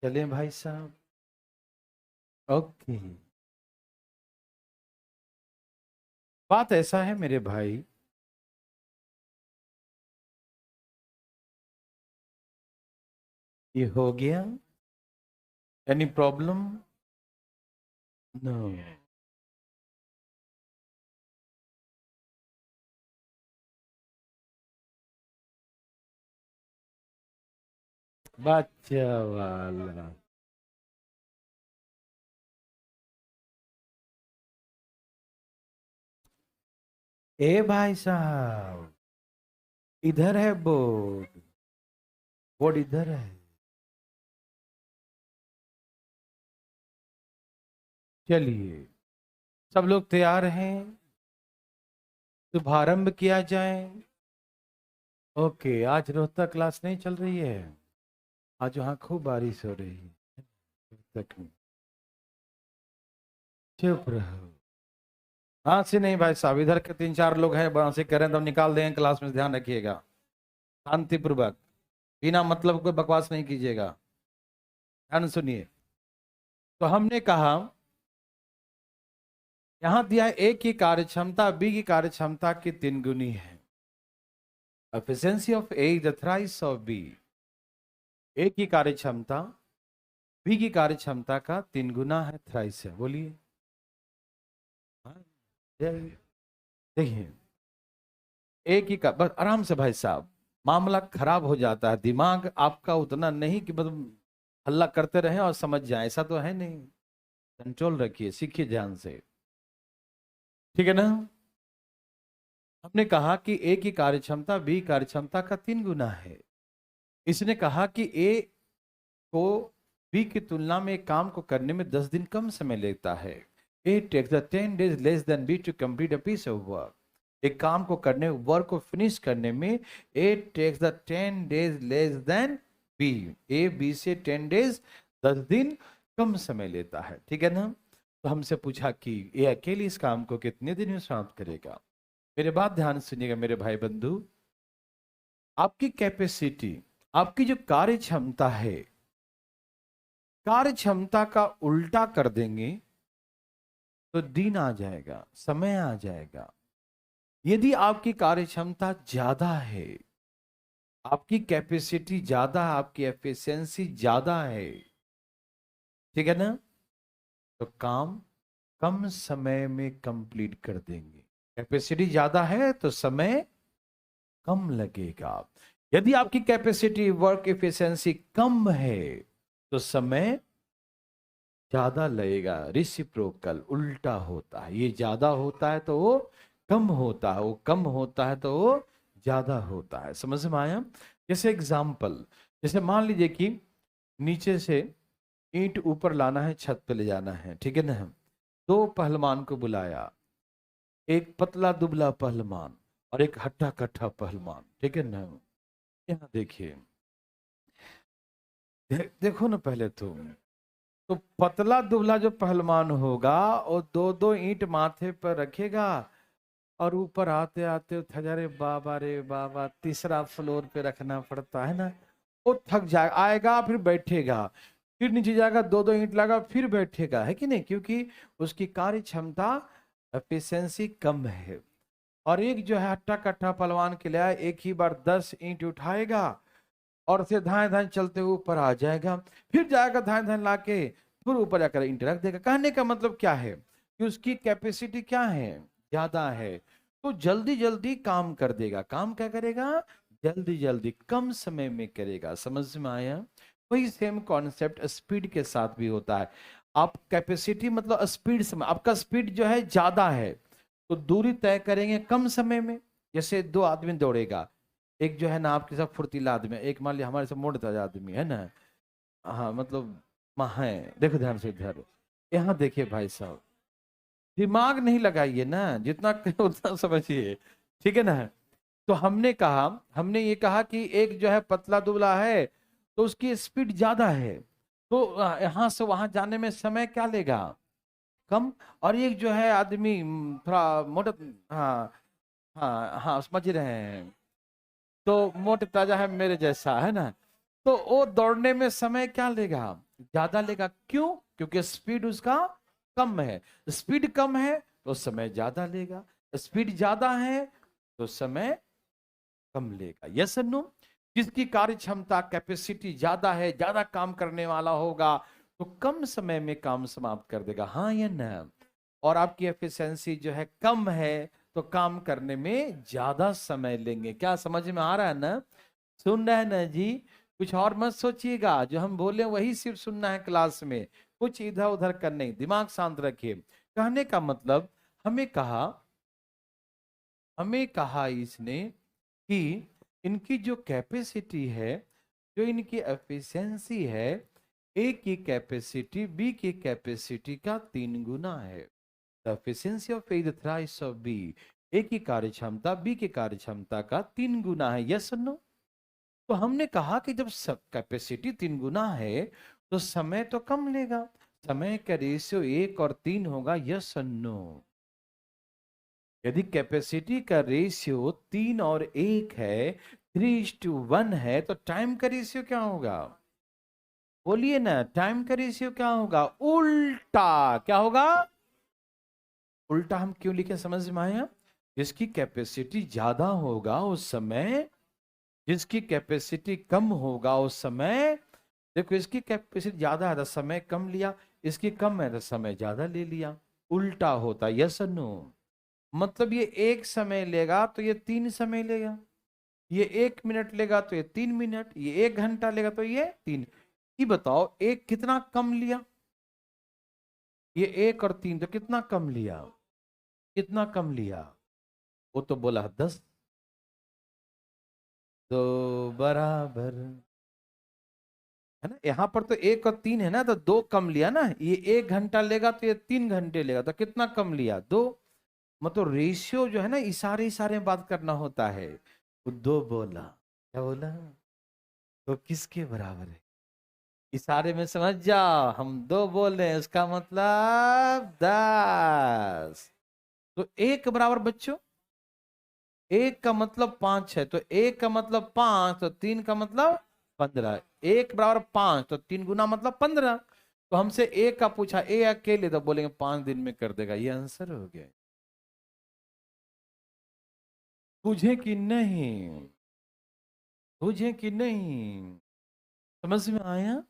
चलें भाई साहब। ओके। बात ऐसा है मेरे भाई, ये हो गया। Any problem? नो। बच्चा वाला। ए भाई साहब, इधर है बोर्ड। बोर्ड इधर है। चलिए, सब लोग तैयार हैं? शुभारंभ किया जाए। ओके, आज रोहतक क्लास नहीं चल रही है। आज वहां खूब बारिश हो रही है। रोहतक में। चुप रहो। हाँ से नहीं भाई साहब, इधर के 3-4 लोग हैं, वहां से करें तो निकाल देंगे क्लास में, ध्यान रखिएगा। शांतिपूर्वक, बिना मतलब कोई बकवास नहीं कीजिएगा। ध्यान सुनिए। तो हमने कहा, यहां दिया ए की कार्यक्षमता बी की कार्यक्षमता की 3 गुनी है। Efficiency of A is the thrice of B. A की कार्यक्षमता बी की कार्यक्षमता का 3 गुना है, थ्राइस है। बोलिए। हाँ, देखिए, ए की का बस आराम से भाई साहब, मामला खराब हो जाता है। दिमाग आपका उतना नहीं कि मतलब हल्ला करते रहे और समझ जाए, ऐसा तो है नहीं। कंट्रोल रखिए, सीखिए ध्यान से। ठीक है ना? हमने कहा कि ए की कार्यक्षमता बी कार्यक्षमता का 3 गुना है। इसने कहा कि ए को बी की तुलना में एक काम को करने में 10 दिन कम समय लेता है। A takes the 10 days less than B to complete a piece of work. एक काम को करने, वर्क को फिनिश करने में A takes the 10 days less than B. A B से 10 days 10 दिन कम समय लेता है। ठीक है ना? तो हमसे पूछा कि ए अकेले इस काम को कितने दिन में समाप्त करेगा। मेरे बात ध्यान सुनिएगा मेरे भाई बंधु। आपकी कैपेसिटी, आपकी जो कार्य क्षमता है, कार्य क्षमता का उल्टा कर देंगे तो दिन आ जाएगा, समय आ जाएगा। यदि आपकी कार्य क्षमता ज्यादा है, आपकी कैपेसिटी ज्यादा, आपकी एफिशिएंसी ज्यादा है, ठीक है ना, तो काम कम समय में कंप्लीट कर देंगे। कैपेसिटी ज्यादा है तो समय कम लगेगा। यदि आपकी कैपेसिटी, वर्क एफिशिएंसी कम है तो समय ज्यादा लगेगा। रिसिप्रोकल, उल्टा होता है। ये ज्यादा होता है तो वो कम होता है, वो कम होता है तो वो ज्यादा होता है। समझ में आया? जैसे एग्जाम्पल, जैसे मान लीजिए कि नीचे से ईंट ऊपर लाना है, छत पे ले जाना है, ठीक है ना? 2 पहलवान को बुलाया, एक पतला दुबला पहलवान और एक हट्टा कट्ठा पहलवान, ठीक है ना? यहाँ देखिए, देखो ना पहले तो पतला दुबला जो पहलवान होगा वो 2-2 ईंट माथे पर रखेगा और ऊपर आते आते थक, अरे बाबा रे बाबा, तीसरा फ्लोर पे रखना पड़ता है ना। वो थक जाए, आएगा फिर बैठेगा, फिर नीचे जाएगा, 2-2 ईंट लगा, फिर बैठेगा, है कि नहीं? क्योंकि उसकी कार्य क्षमता, एफिशिएंसी कम है। और एक जो है हट्टा कट्ठा पहलवान के लिए एक ही बार 10 ईंट उठाएगा और फिर धाए धाए चलते हुए ऊपर आ जाएगा, फिर जाएगा धाए धाए लाके फिर ऊपर जाकर ईंट रख देगा। कहने का मतलब क्या है कि उसकी कैपेसिटी क्या है, ज्यादा है, तो जल्दी जल्दी काम कर देगा। काम क्या करेगा? जल्दी जल्दी कम समय में करेगा। समझ में आया? वही सेम कॉन्सेप्ट स्पीड के साथ भी होता है। आप कैपेसिटी मतलब स्पीड, समय आपका स्पीड जो है ज्यादा है तो दूरी तय करेंगे कम समय में। जैसे 2 आदमी दौड़ेगा, एक जो है ना आपके साथ फुर्तीला आदमी है, एक मान लिया हमारे साथ मोड़ ताजा आदमी है ना। हाँ मतलब है। देखो ध्यान से इधर, यहाँ देखिए भाई साहब, दिमाग नहीं लगाइए ना, जितना कहे उतना समझिए। ठीक है ना? तो हमने कहा, हमने ये कहा कि एक जो है पतला दुबला है तो उसकी स्पीड ज्यादा है, तो यहाँ से वहां जाने में समय क्या लेगा? कम। और एक जो है आदमी थोड़ा मोटा, हाँ हाँ हाँ समझ रहे हैं, तो मोट ताजा है मेरे जैसा, है ना, तो वो दौड़ने में समय क्या लेगा? ज्यादा लेगा। क्यों? क्योंकि स्पीड उसका कम है। स्पीड कम है तो समय ज्यादा लेगा, स्पीड ज्यादा है तो समय कम लेगा। यस और नो? जिसकी कार्य क्षमता कैपेसिटी ज्यादा है, ज्यादा काम करने वाला होगा, तो कम समय में काम समाप्त कर देगा। हाँ या ना? और आपकी एफिशिएंसी जो है कम है तो काम करने में ज्यादा समय लेंगे। क्या समझ में आ रहा है ना? सुन रहे हैं ना जी? कुछ और मत सोचिएगा, जो हम बोले वही सिर्फ सुनना है क्लास में, कुछ इधर उधर करने। दिमाग शांत रखिए। कहने का मतलब, हमें कहा इसने कि इनकी जो कैपेसिटी है, जो इनकी एफिशिएंसी है, ए की कैपेसिटी बी की कैपेसिटी का 3 गुना है। The efficiency of A is thrice of B. A की कार्य क्षमता बी की कार्य क्षमता का 3 गुना है। यस और नो? तो हमने कहा कि जब कैपेसिटी 3 गुना है तो समय तो कम लेगा। समय का रेशियो 1 और 3 होगा। यस और नो? यदि कैपेसिटी का रेशियो 3 और 1 है, 3:1 है, तो टाइम का रेशियो क्या होगा? बोलिए ना, टाइम का रेशियो क्या होगा? उल्टा। क्या होगा? उल्टा हम क्यों लिखे, समझ में आया? जिसकी कैपेसिटी ज्यादा होगा उस समय, जिसकी कैपेसिटी कम होगा उस समय। देखो, इसकी कैपेसिटी ज्यादा है तो समय कम लिया, इसकी कम है तो समय ज्यादा ले लिया। उल्टा होता। यस और नो? मतलब ये 1 समय लेगा तो ये 3 समय लेगा, ये 1 मिनट लेगा तो ये 3 मिनट, ये 1 घंटा लेगा तो ये 3। ये बताओ, एक कितना कम लिया? ये 1 और 3 तो कितना कम लिया? कितना कम लिया? वो तो बोला 10। तो बराबर है ना? यहाँ पर तो 1 और 3 है ना, तो 2 कम लिया ना। ये 1 घंटा लेगा तो ये 3 घंटे लेगा, तो कितना कम लिया? 2। मतलब रेशियो जो है ना, इशारे इशारे में बात करना होता है। वो 2 बोला। क्या बोला? तो किसके बराबर है? इशारे में समझ जाओ, हम 2 बोल रहे हैं, उसका मतलब 10। तो 1 बराबर बच्चों, 1 का मतलब 5 है, तो 1 का मतलब 5, तो 3 का मतलब 15। 1 बराबर 5 तो 3 गुना मतलब 15। तो हमसे 1 का पूछा, ए अकेले, तो बोलेंगे 5 दिन में कर देगा। ये आंसर हो गया। बुझे कि नहीं? बुझे कि नहीं? समझ में आया?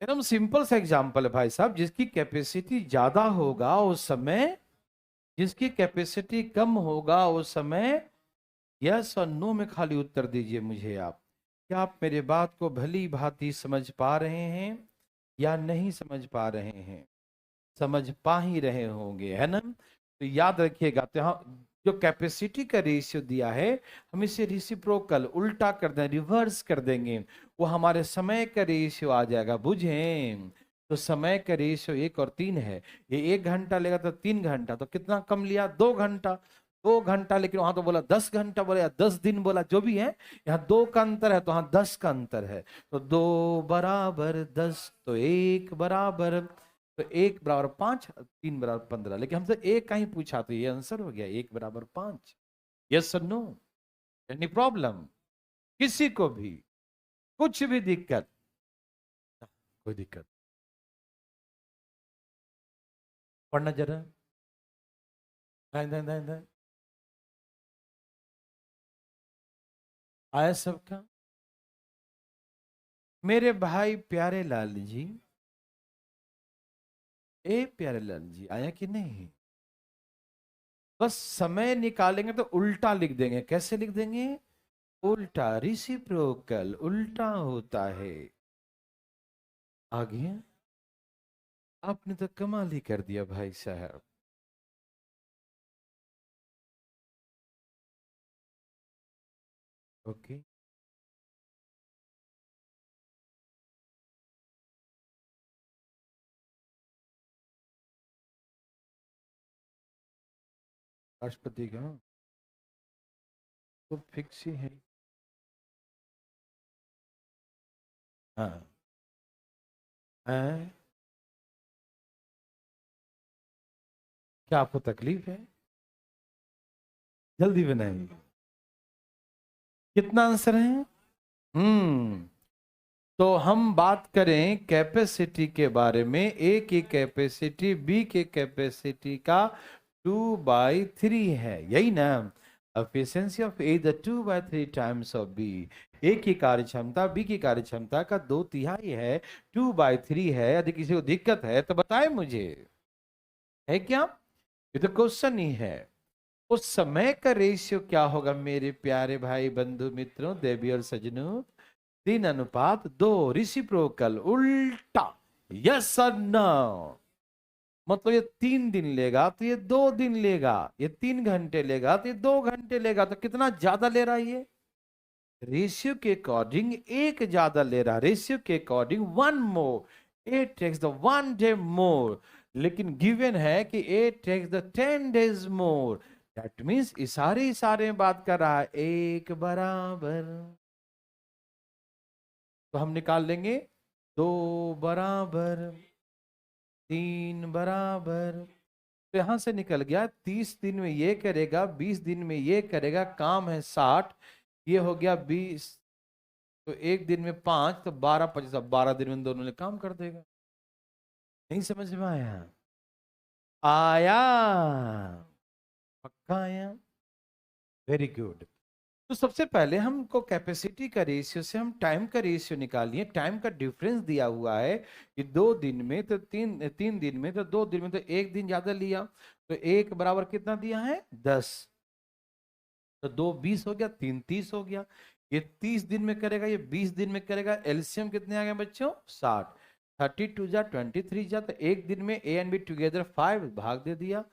एकदम सिंपल सा एग्जांपल है भाई साहब। जिसकी कैपेसिटी ज्यादा होगा उस समय, जिसकी कैपेसिटी कम होगा उस समय। यस और नो में खाली उत्तर दीजिए मुझे आप। क्या आप मेरे बात को भली भांति समझ पा रहे हैं या नहीं समझ पा रहे हैं? समझ पा ही रहे होंगे, है ना? तो याद रखिएगा, तो यहाँ जो कैपेसिटी का रेशियो दिया है, हम इसे रिसिप्रोकल उल्टा कर दें, रिवर्स कर देंगे, वो हमारे समय का रेशियो आ जाएगा। बुझें? तो समय का रेशियो 1 और 3 है। ये 1 घंटा लेगा तो 3 घंटा, तो कितना कम लिया? 2 घंटा। 2 घंटा, लेकिन वहां तो बोला 10 घंटा बोला, या 10 दिन बोला, जो भी है। यहाँ 2 का अंतर है तो वहां 10 का अंतर है। तो 2 बराबर 10, तो 1 बराबर, तो 1 बराबर 5, 3 बराबर 15। लेकिन हमसे 1 का ही पूछा तो ये आंसर हो गया, 1 बराबर 5। यस और नो? Any problem? किसी को भी कुछ भी दिक्कत? कोई दिक्कत? पढ़ना जरा। दाएं दाएं दाएं दाएं। आया सबका? मेरे भाई प्यारे लाल जी, ए प्यारे लाल जी, आया कि नहीं? बस समय निकालेंगे तो उल्टा लिख देंगे। कैसे लिख देंगे? उल्टा। रिसिप्रोकल उल्टा होता है। आगे। आपने तो कमाल ही कर दिया भाई साहब। ओके। राष्ट्रपति का तो फिक्स ही है। हाँ। हैं? क्या आपको तकलीफ है? जल्दी बनाएंगे। कितना आंसर है? हम्म। तो हम बात करें कैपेसिटी के बारे में, ए की कैपेसिटी बी के कैपेसिटी का 2/3 है, यही ना। Efficiency of A the 2/3 times of B. A की कार्य क्षमता बी की कार्य क्षमता का 2/3 है, 2/3 है। यदि किसी को दिक्कत है तो बताए मुझे, है क्या? ये तो क्वेश्चन ही है। उस समय का रेशियो क्या होगा मेरे प्यारे भाई बंधु मित्रों, देवी और सजनों? 3:2, रिसिप्रोकल, उल्टा। यस और नो? मतलब ये 3 दिन लेगा तो ये 2 दिन लेगा, ये 3 घंटे लेगा तो ये 2 घंटे लेगा, तो कितना ज्यादा ले रहा है ये? रेशियो के अकॉर्डिंग एक ज्यादा ले रहा, रेशियो के according 1 more, 8 takes the 1 day more. लेकिन गिवन है कि 8 takes the 10 days more. That means इशारे इशारे में बात कर रहा है, एक बराबर। तो हम निकाल लेंगे 2 बराबर 3 बराबर। तो यहां से निकल गया 30 दिन में ये करेगा, 20 दिन में ये करेगा, काम है 60, ये हो गया 20। तो एक दिन में 5, तो 12 25, 12 दिन में दोनों ने काम कर देगा। नहीं समझ में आया? आया? पक्का आया? Very good. तो सबसे पहले हमको कैपेसिटी का रेशियो से हम टाइम का रेशियो निकालिए। टाइम का डिफरेंस दिया हुआ है कि 2 दिन में तो 3 दिन में तो 2 दिन में तो एक दिन ज्यादा लिया, तो एक बराबर कितना दिया है? 10। तो 2 20 हो गया, 3 30 हो गया। ये 30 दिन में करेगा, ये 20 दिन में करेगा। एलसीएम कितने आ गए बच्चों? 60। 32 जा 23 जा, तो एक दिन में ए एंड बी टुगेदर 5 भाग दे दिया,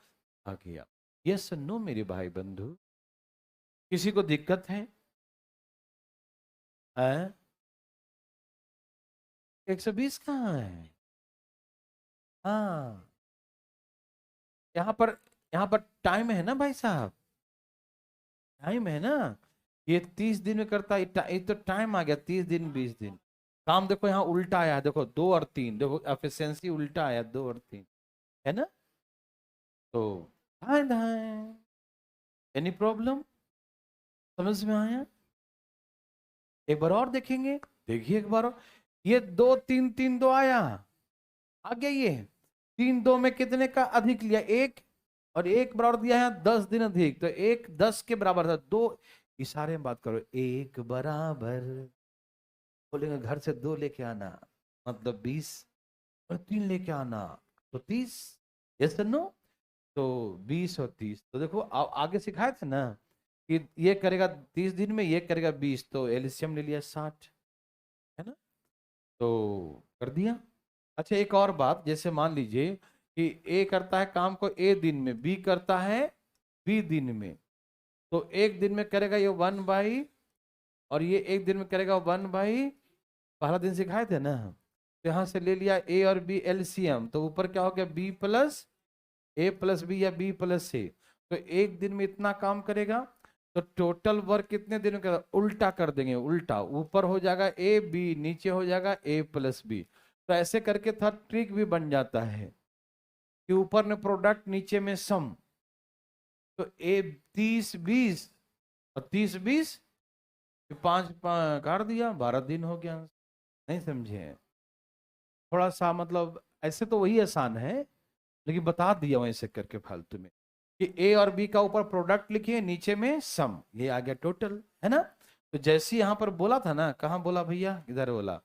आ गया। यस नो मेरे भाई बंधु? किसी को दिक्कत है? 120 कहाँ है? हाँ, यहाँ पर, यहाँ पर टाइम है ना भाई साहब, टाइम है ना। ये 30 दिन में करता है, ये तो टाइम आ गया 30 दिन 20 दिन। काम देखो यहाँ उल्टा आया है, देखो 2 और 3, देखो एफिशिएंसी उल्टा आया 2 और 3, है ना। तो धाए धाए, एनी प्रॉब्लम? समझ में आया? एक बार और देखेंगे, देखिए एक बार और। ये 2 3 3 2 आया, आ गया ये। 3 2 में कितने का अधिक लिया? एक, और एक बराबर दिया है 10 दिन अधिक, तो एक 10 के बराबर था। दो, इशारे में बात करो, एक बराबर। बोलेंगे घर से 2 लेके आना, मतलब 20, और 3 लेके आना तो 30। Yes no? तो 20 और 30, तो देखो आगे सिखाए थे ना कि ये करेगा 30 दिन में, ये करेगा 20, तो एलसीएम ले लिया 60, है ना। तो कर दिया। अच्छा एक और बात, जैसे मान लीजिए कि ए करता है काम को ए दिन में, बी करता है बी दिन में। तो एक दिन में करेगा ये 1/, और ये एक दिन में करेगा 1/। पहला दिन सिखाए थे ना। तो यहाँ से ले लिया ए और बी एलसीएम, तो ऊपर क्या हो गया? बी प्लस ए प्लस बी या बी प्लस ए। तो एक दिन में इतना काम करेगा, तो टोटल वर्क कितने दिन में करेगा? उल्टा कर देंगे, उल्टा। ऊपर हो जाएगा ए बी, नीचे हो जाएगा ए प्लस बी। तो ऐसे करके था ट्रिक भी बन जाता है कि ऊपर में प्रोडक्ट, नीचे में सम। तो ए 30 20, और 30 20, 5 काट दिया, 12 दिन हो गया। नहीं समझे? थोड़ा सा मतलब ऐसे तो वही आसान है, लेकिन बता दिया वैसे करके फालतू में कि ए और बी का ऊपर प्रोडक्ट लिखिए, नीचे में सम, ये आ गया टोटल, है ना। तो जैसे यहाँ पर बोला था ना, कहाँ बोला भैया? इधर बोला।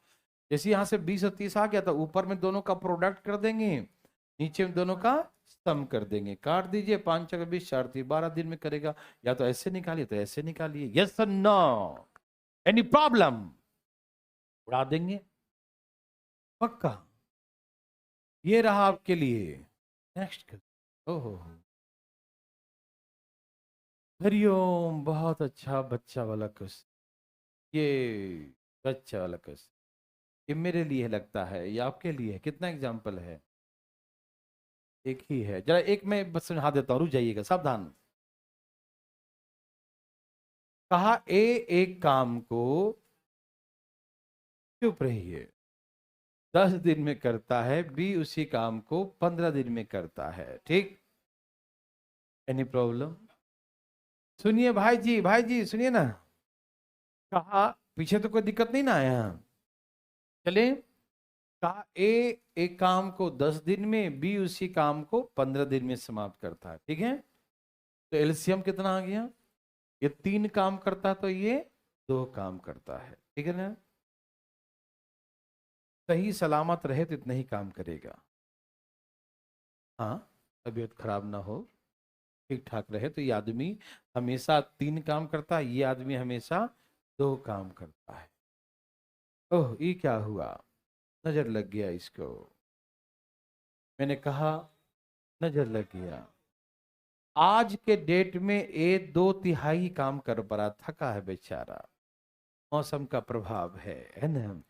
जैसे यहाँ से 20 और 30 आ गया, तो ऊपर में दोनों का प्रोडक्ट कर देंगे, नीचे में दोनों का सम कर देंगे। काट दीजिए, 5 4 20, 4 12 दिन में करेगा। या तो ऐसे निकालिए तो ऐसे निकालिए। यस और नो? Any problem? उड़ा देंगे पक्का। ये रहा आपके लिए। नेक्स्ट। ओहो, हरिओम, बहुत अच्छा बच्चा वाला क्वेश्चन। ये बच्चा वाला क्वेश्चन, ये मेरे लिए लगता है, ये आपके लिए है। कितना एग्जाम्पल है? एक ही है। जरा एक मैं बस समझा देता हूँ, रुक जाइएगा, सावधान। कहा ए एक काम को, चुप रहिए, 10 दिन में करता है, बी उसी काम को 15 दिन में करता है, ठीक। Any problem? सुनिए भाई जी सुनिए ना। कहा पीछे तो कोई दिक्कत नहीं ना आया? चले, कहा ए एक काम को 10 दिन में, बी उसी काम को 15 दिन में समाप्त करता है, ठीक है। तो एलसीएम कितना आ गया, ये 3 काम करता है तो ये 2 काम करता है, ठीक है ना। सही सलामत रहे तो इतना ही काम करेगा। हाँ, तबीयत खराब ना हो, ठीक ठाक रहे तो ये आदमी हमेशा 3 काम करता है, ये आदमी हमेशा 2 काम करता है। ओह, ये क्या हुआ, नजर लग गया इसको, मैंने कहा नजर लग गया। आज के डेट में ये 2/3 काम कर पा रहा, थका है बेचारा, मौसम का प्रभाव है ना।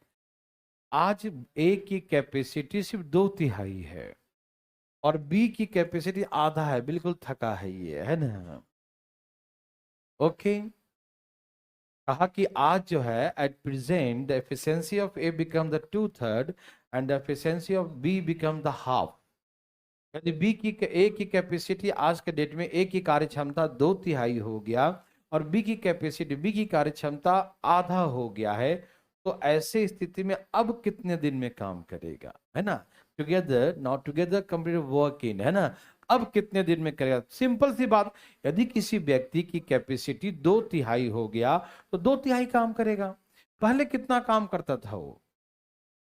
आज ए की कैपेसिटी सिर्फ 2/3 है और बी की कैपेसिटी आधा है, बिल्कुल थका है ये, है ना। ओके, कहा कि आज जो है eight present the efficiency of A become the 2/3 and the efficiency of B become the half. यदि ए की कैपेसिटी आज के डेट में ए की कार्य क्षमता 2/3 हो गया और बी की कार्य क्षमता आधा हो गया है, तो ऐसे स्थिति में अब कितने दिन में काम करेगा, है ना। Together, not together, complete work इन, है ना। अब कितने दिन में करेगा, सिंपल सी बात, यदि किसी व्यक्ति की कैपेसिटी 2/3 हो गया तो 2/3 काम करेगा। पहले कितना काम करता था वो,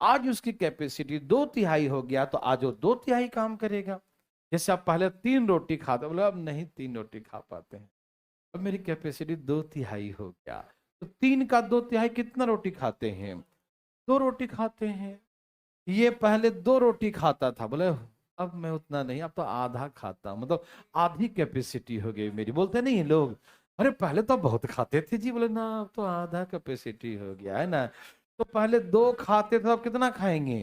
आज उसकी कैपेसिटी 2/3 हो गया तो आज वो 2/3 काम करेगा। जैसे आप पहले 3 रोटी खाते, बोले अब नहीं 3 रोटी खा पाते हैं, अब मेरी कैपेसिटी 2/3 हो गया, तो 3 का 2/3 कितना रोटी खाते हैं, 2 रोटी खाते हैं। ये पहले 2 रोटी खाता था, बोले अब मैं उतना नहीं, अब तो आधा खाता हूं, मतलब आधी कैपेसिटी हो गई मेरी। बोलते नहीं लोग, अरे पहले तो बहुत खाते थे जी, बोले ना अब तो आधा कैपेसिटी हो गया, है ना। तो पहले 2 खाते थे, अब कितना खाएंगे,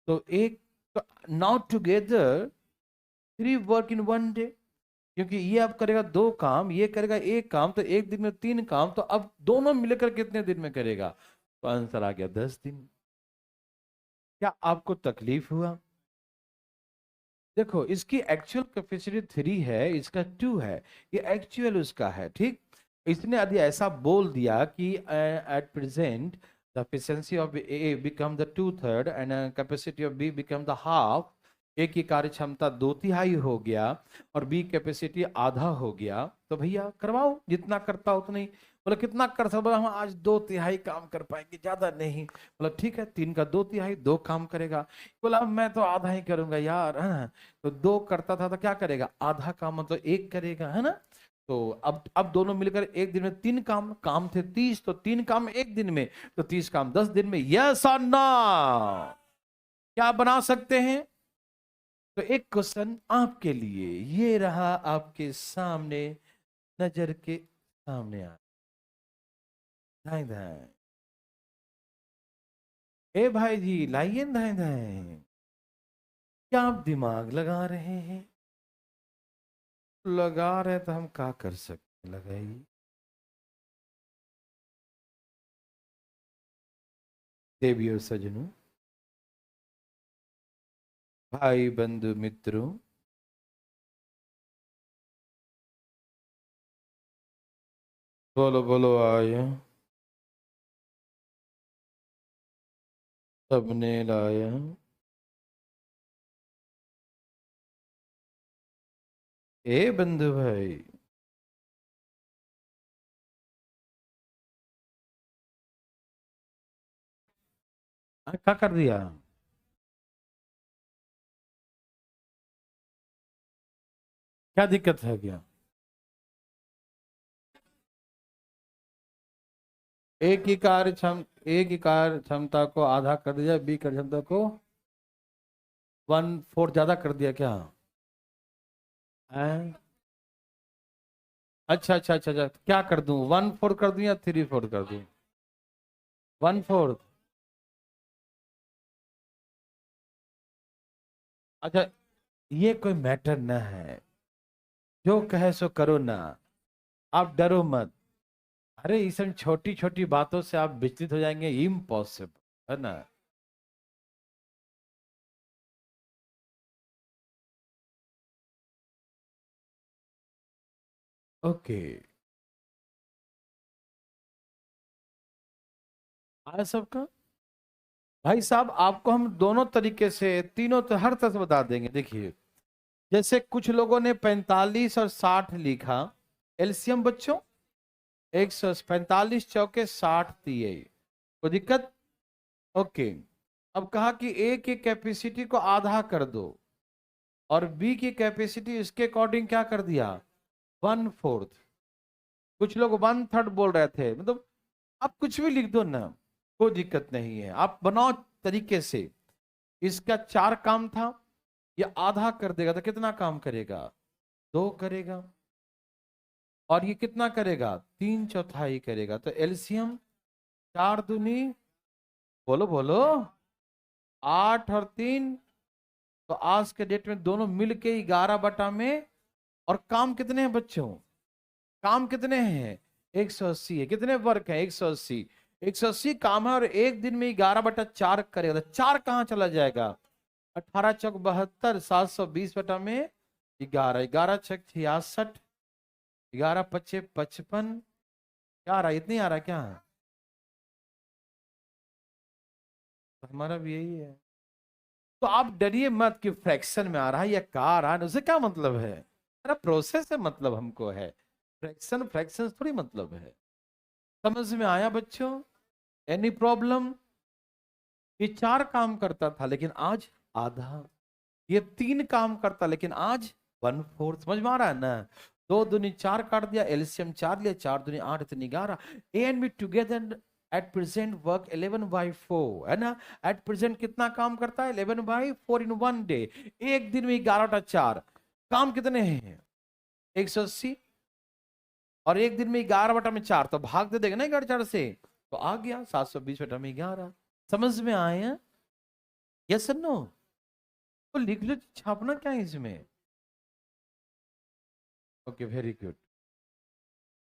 तो एक, now together 3 work in 1 day, क्योंकि ये अब करेगा 2 काम, ये करेगा 1 काम, तो एक दिन में 3 काम, तो अब दोनों मिलकर कितने दिन में करेगा, तो आंसर आ गया 10 दिन। क्या आपको तकलीफ हुआ, देखो इसकी एक्चुअल कैपेसिटी 3 है, इसका 2 है, ये एक्चुअल उसका है, ठीक। इसने यदि ऐसा बोल दिया कि at present the efficiency of A become the 2/3 and capacity of B become the half, A की कार्य क्षमता 2/3 हो गया और बी कैपेसिटी आधा हो गया, तो भैया करवाओ, जितना करता उतना ही। बोले कितना कर सकते, बोला हम आज 2/3 काम कर पाएंगे, ज्यादा नहीं। बोला ठीक है, 3 का 2/3, 2 काम करेगा। बोला अब मैं तो आधा ही करूंगा यार, है ना। तो 2 करता था तो क्या करेगा, आधा काम मतलब 1 करेगा, है ना। तो अब दोनों मिलकर एक दिन में 3 काम, काम थे 30, तो 3 काम एक दिन में, तो 30 काम 10 दिन में, यस और नो, क्या बना सकते हैं। तो एक क्वेश्चन आपके लिए, ये रहा आपके सामने, नजर के सामने आ, धाए धाए, ए भाई जी लाइए धाए धाए, क्या आप दिमाग लगा रहे हैं, लगा रहे तो हम क्या कर सकते, लगाइए। देवियों सजनों, भाई बंधु मित्रों, बोलो बोलो आया, सबने लाया, ए बंधु भाई, क्या कर दिया, क्या दिक्कत है क्या, एक ही कार्य क्षमता को आधा कर दिया, बी कार्य क्षमता को 1/4 ज्यादा कर दिया क्या, हैं? अच्छा अच्छा अच्छा अच्छा, क्या कर दूं, 1/4 कर दूं या 3/4 कर दूं, 1/4। अच्छा, ये कोई मैटर ना है, जो कहे सो करो ना, आप डरो मत। अरे इस छोटी छोटी बातों से आप विचलित हो जाएंगे, इम्पॉसिबल, है ना। ओके, आया सबका, भाई साहब आपको हम दोनों तरीके से, तीनों तो हर तरह से बता देंगे। देखिए, जैसे कुछ लोगों ने 45 और 60 लिखा, एलसीएम बच्चों 145 चौके 60 दिए, कोई दिक्कत? ओके। अब कहा कि ए की कैपेसिटी को आधा कर दो और बी की कैपेसिटी इसके अकॉर्डिंग क्या कर दिया, 1/4। कुछ लोग 1/3 बोल रहे थे, मतलब आप कुछ भी लिख दो ना, कोई दिक्कत नहीं है, आप बनाओ तरीके से। इसका 4 काम था, ये आधा कर देगा तो कितना काम करेगा, 2 करेगा। और ये कितना करेगा, 3/4 करेगा। तो एलसीएम 4 दूनी, बोलो बोलो, 8 और 3, तो आज के डेट में दोनों मिलके 11 में। और काम कितने हैं बच्चों, काम कितने हैं, 180 है। कितने वर्क है, 180। 180 काम है और एक दिन में 11/4 करेगा तो 4 कहाँ चला जाएगा, 18 चौक 72, 720 में 11, 11 छक 66, 11 पच्चे 55। क्या आ रहा है, इतनी आ रहा है क्या, तो हमारा भी यही है। तो आप डरिए मत कि फ्रैक्शन में आ रहा है या का आ रहा है, उससे क्या मतलब है, मेरा प्रोसेस से मतलब हमको है, फ्रैक्शन फ्रैक्शन थोड़ी मतलब है। समझ में आया बच्चों, एनी प्रॉब्लम? ये 4 काम करता था लेकिन आज आधा, ये 3 काम करता लेकिन आज 1/4। समझ में आ रहा है ना, 2 दूनी 4 काट दिया, एलसीएम 4 लिया, 4 दूनी 8, इतनी 11। ए and B together at present work 11/4, है ना। एट प्रेजेंट कितना काम करता है, 11/4 इन 1 डे। एक दिन में 11/4 काम कितने हैं, 180। और एक दिन में 11/4, तो भाग दे देगा ना 11/4 से, तो आ गया 720/11। समझ में आया, यस और नो? तो लिख लो, छापना क्या है इसमें। ओके, वेरी गुड,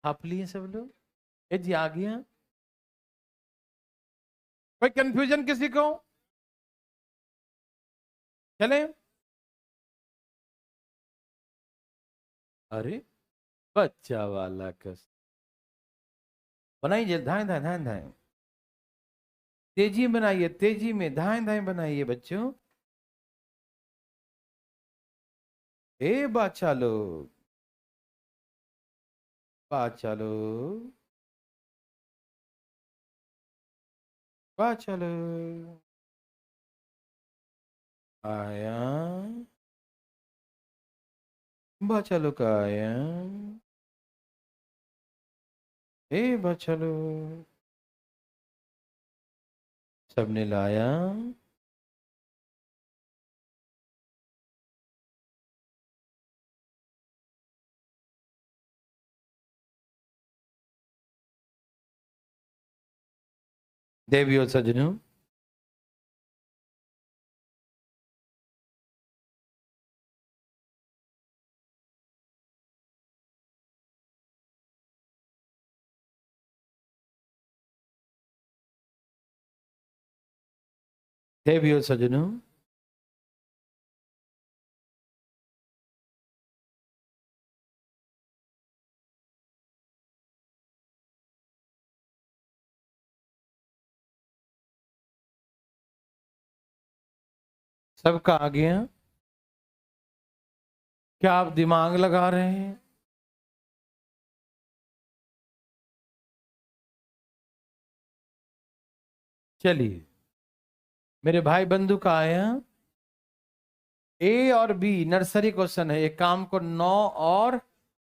छाप लिए सब लोग, ये जी आ गया। कोई कंफ्यूजन किसी को, चले? अरे बच्चा वाला कस, बनाइए, धाए धाए धाए धाए, तेजी में बनाइए, तेजी में धाए धाए बनाइए बच्चों। ए बाचा लोग, बाचा लोग, बाचा लोग, आया, बाचा लोग आया, ए बाचा लोग, सबने लाया। देवियों सजनों, देवियों सजनों, सबका आ गया। क्या आप दिमाग लगा रहे हैं, चलिए मेरे भाई बंधु का आया। ए और बी नर्सरी क्वेश्चन है, एक काम को 9 और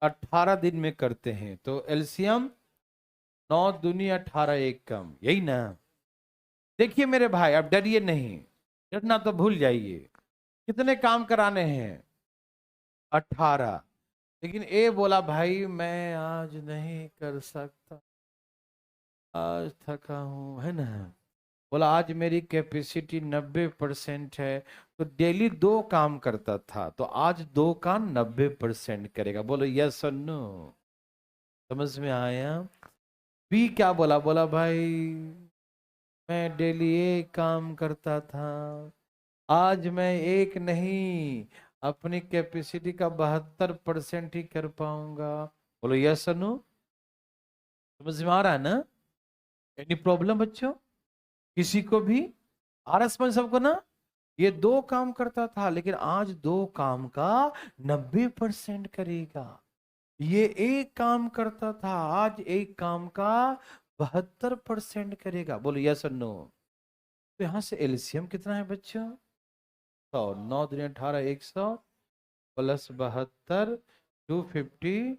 18 दिन में करते हैं, तो एलसीएम 9 दूनी 18, एक कम, यही ना। देखिए मेरे भाई, अब डरिए नहीं, डरना तो भूल जाइए। कितने काम कराने हैं, 18। लेकिन ए बोला भाई मैं आज नहीं कर सकता, आज थका हूं, है ना। बोला आज मेरी कैपेसिटी 90% है, तो डेली 2 काम करता था, तो आज 2 का 90% करेगा। बोलो यस और नो, समझ में आया? बी क्या बोला, बोला भाई मैं डेली 1 काम करता था, आज मैं 1 नहीं, अपनी कैपेसिटी का 72% ही कर पाऊंगा। बोलो यस और नो, समझ में आ रहा है ना? एनी प्रॉब्लम बच्चों, किसी को भी? आरएस में सबको ना, ये 2 काम करता था लेकिन आज 2 काम का 90% करेगा। ये 1 काम करता था, आज 1 काम का 72% करेगा। बोलो यस और नो। तो यहां से एलसीएम कितना है बच्चों? 100, 9 दूनी 18, 100 प्लस 72, 250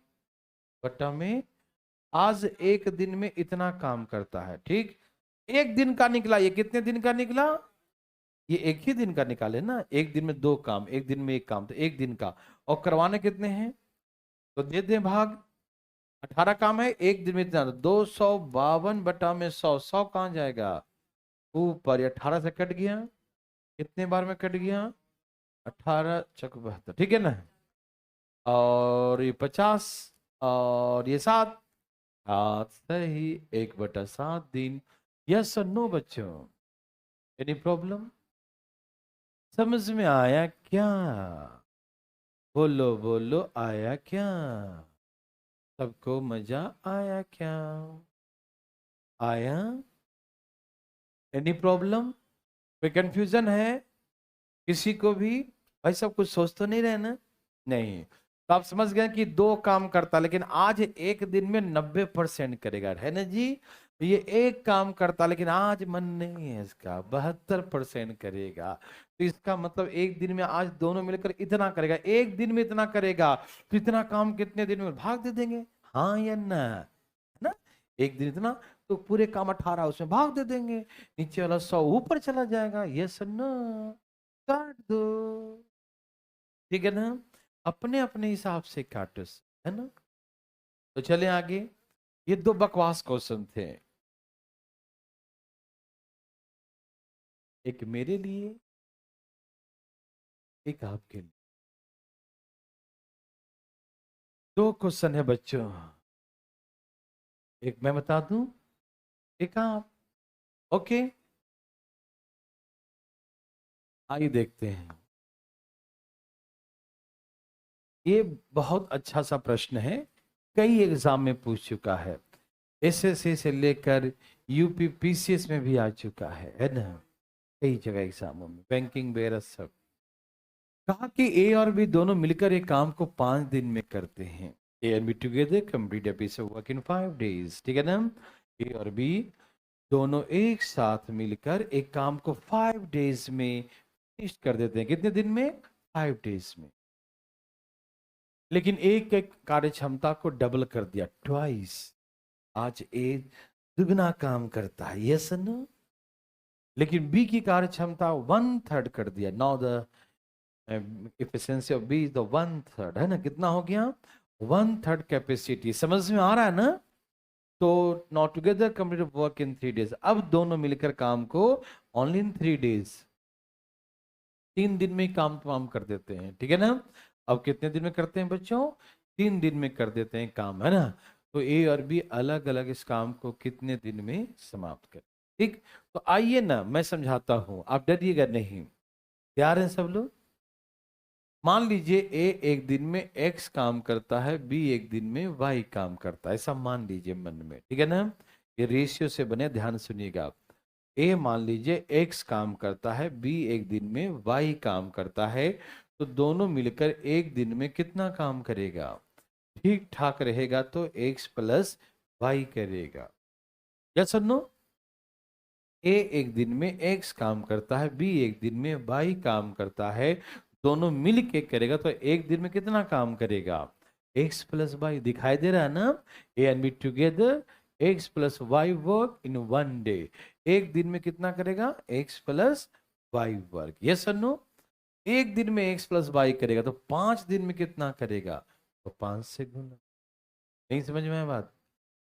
बटा में आज एक दिन में इतना काम करता है। ठीक, एक दिन का निकला। ये कितने दिन का निकला? ये एक ही दिन का निकाले ना, एक दिन में 2 काम, एक दिन में 1 काम, तो एक दिन का। और करवाने कितने हैं? तो दे दें भाग। 18 काम है, एक दिन में इतना, 252 बटा में 100, 100 कहां जाएगा? ऊपर। 18 से कट गया, कितने बार में कट गया? 18 चक 72, ठीक है ना। और ये 50 और ये 7, 7 सही, 1/7 दिन। यस और नो बच्चों? Any problem? समझ में आया क्या? बोलो बोलो, आया क्या? सबको मजा आया क्या? आया? Any problem? कोई कंफ्यूजन है किसी को भी? भाई सब कुछ सोच तो नहीं रहे ना? नहीं। तो आप समझ गए कि 2 काम करता लेकिन आज एक दिन में 90% करेगा, है ना जी। ये 1 काम करता लेकिन आज मन नहीं है इसका, 72% करेगा। तो इसका मतलब एक दिन में आज दोनों मिलकर इतना करेगा, एक दिन में इतना करेगा। तो इतना काम कितने दिन में? भाग दे देंगे, हाँ या ना? है ना? एक दिन इतना, तो पूरे काम 18 उसमें भाग दे देंगे, नीचे वाला 100 ऊपर चला जाएगा। Yes no? काट दो, ठीक है ना। अपने अपने हिसाब से काटो, है ना। तो चले आगे। ये 2 बकवास क्वेश्चन थे, एक मेरे लिए, एक आपके लिए। 2 क्वेश्चन है बच्चों, एक मैं बता दूं, एक आप। ओके, आइए देखते हैं। ये बहुत अच्छा सा प्रश्न है, कई एग्जाम में पूछ चुका है, एसएससी से लेकर यूपी पीसीएस में भी आ चुका है ना, कई जगह एग्जामों में, बैंकिंग वगैरह सब। कहा कि ए और बी दोनों मिलकर एक काम को 5 दिन में करते हैं। A and B together complete a piece of work in 5 days, ठीक है ना। ए और बी दोनों एक साथ मिलकर एक काम को 5 डेज में फिनिश कर देते हैं। कितने दिन में? 5 डेज में। लेकिन एक एक कार्य क्षमता को डबल कर दिया, ट्वाइस। आज ए दुगना काम करता है, यस नो। लेकिन बी की कार्य क्षमता 1/3 कर दिया। Now the efficiency of B is the 1/3, है ना। कितना हो गया? 1/3 कैपेसिटी। समझ में आ रहा है ना। तो not together complete work in 3 days. अब दोनों मिलकर काम को ओनली इन 3 डेज, 3 दिन में ही काम कर देते हैं, ठीक है ना। अब कितने दिन में करते हैं बच्चों? 3 दिन में कर देते हैं काम, है ना। तो ए और बी अलग अलग इस काम को कितने दिन में समाप्त करें? ठीक। तो आइए ना मैं समझाता हूं, आप डरिएगा नहीं। तैयार हैं सब लोग? मान लीजिए ए एक दिन में एक्स काम करता है, बी एक दिन में वाई काम करता है, ऐसा मान लीजिए मन में, ठीक है ना। ये रेशियो से बने, ध्यान सुनिएगा आप। ए मान लीजिए एक्स काम करता है, बी एक दिन में वाई काम करता है। तो दोनों मिलकर एक दिन में कितना काम करेगा? ठीक ठाक रहेगा तो एक्स प्लस वाई करेगा। यस और नो? ए एक दिन में एक्स काम करता है, बी एक दिन में वाई काम करता है। दोनों मिल के करेगा तो एक दिन में कितना काम करेगा? X plus Y. दिखाई दे रहा है ना? A and B together X plus Y work in 1 day. एक दिन में कितना करेगा? X plus Y work. Yes और नो? एक दिन में एक्स प्लस वाई करेगा तो 5 दिन में कितना करेगा? तो 5 से गुना। नहीं समझ में आया बात?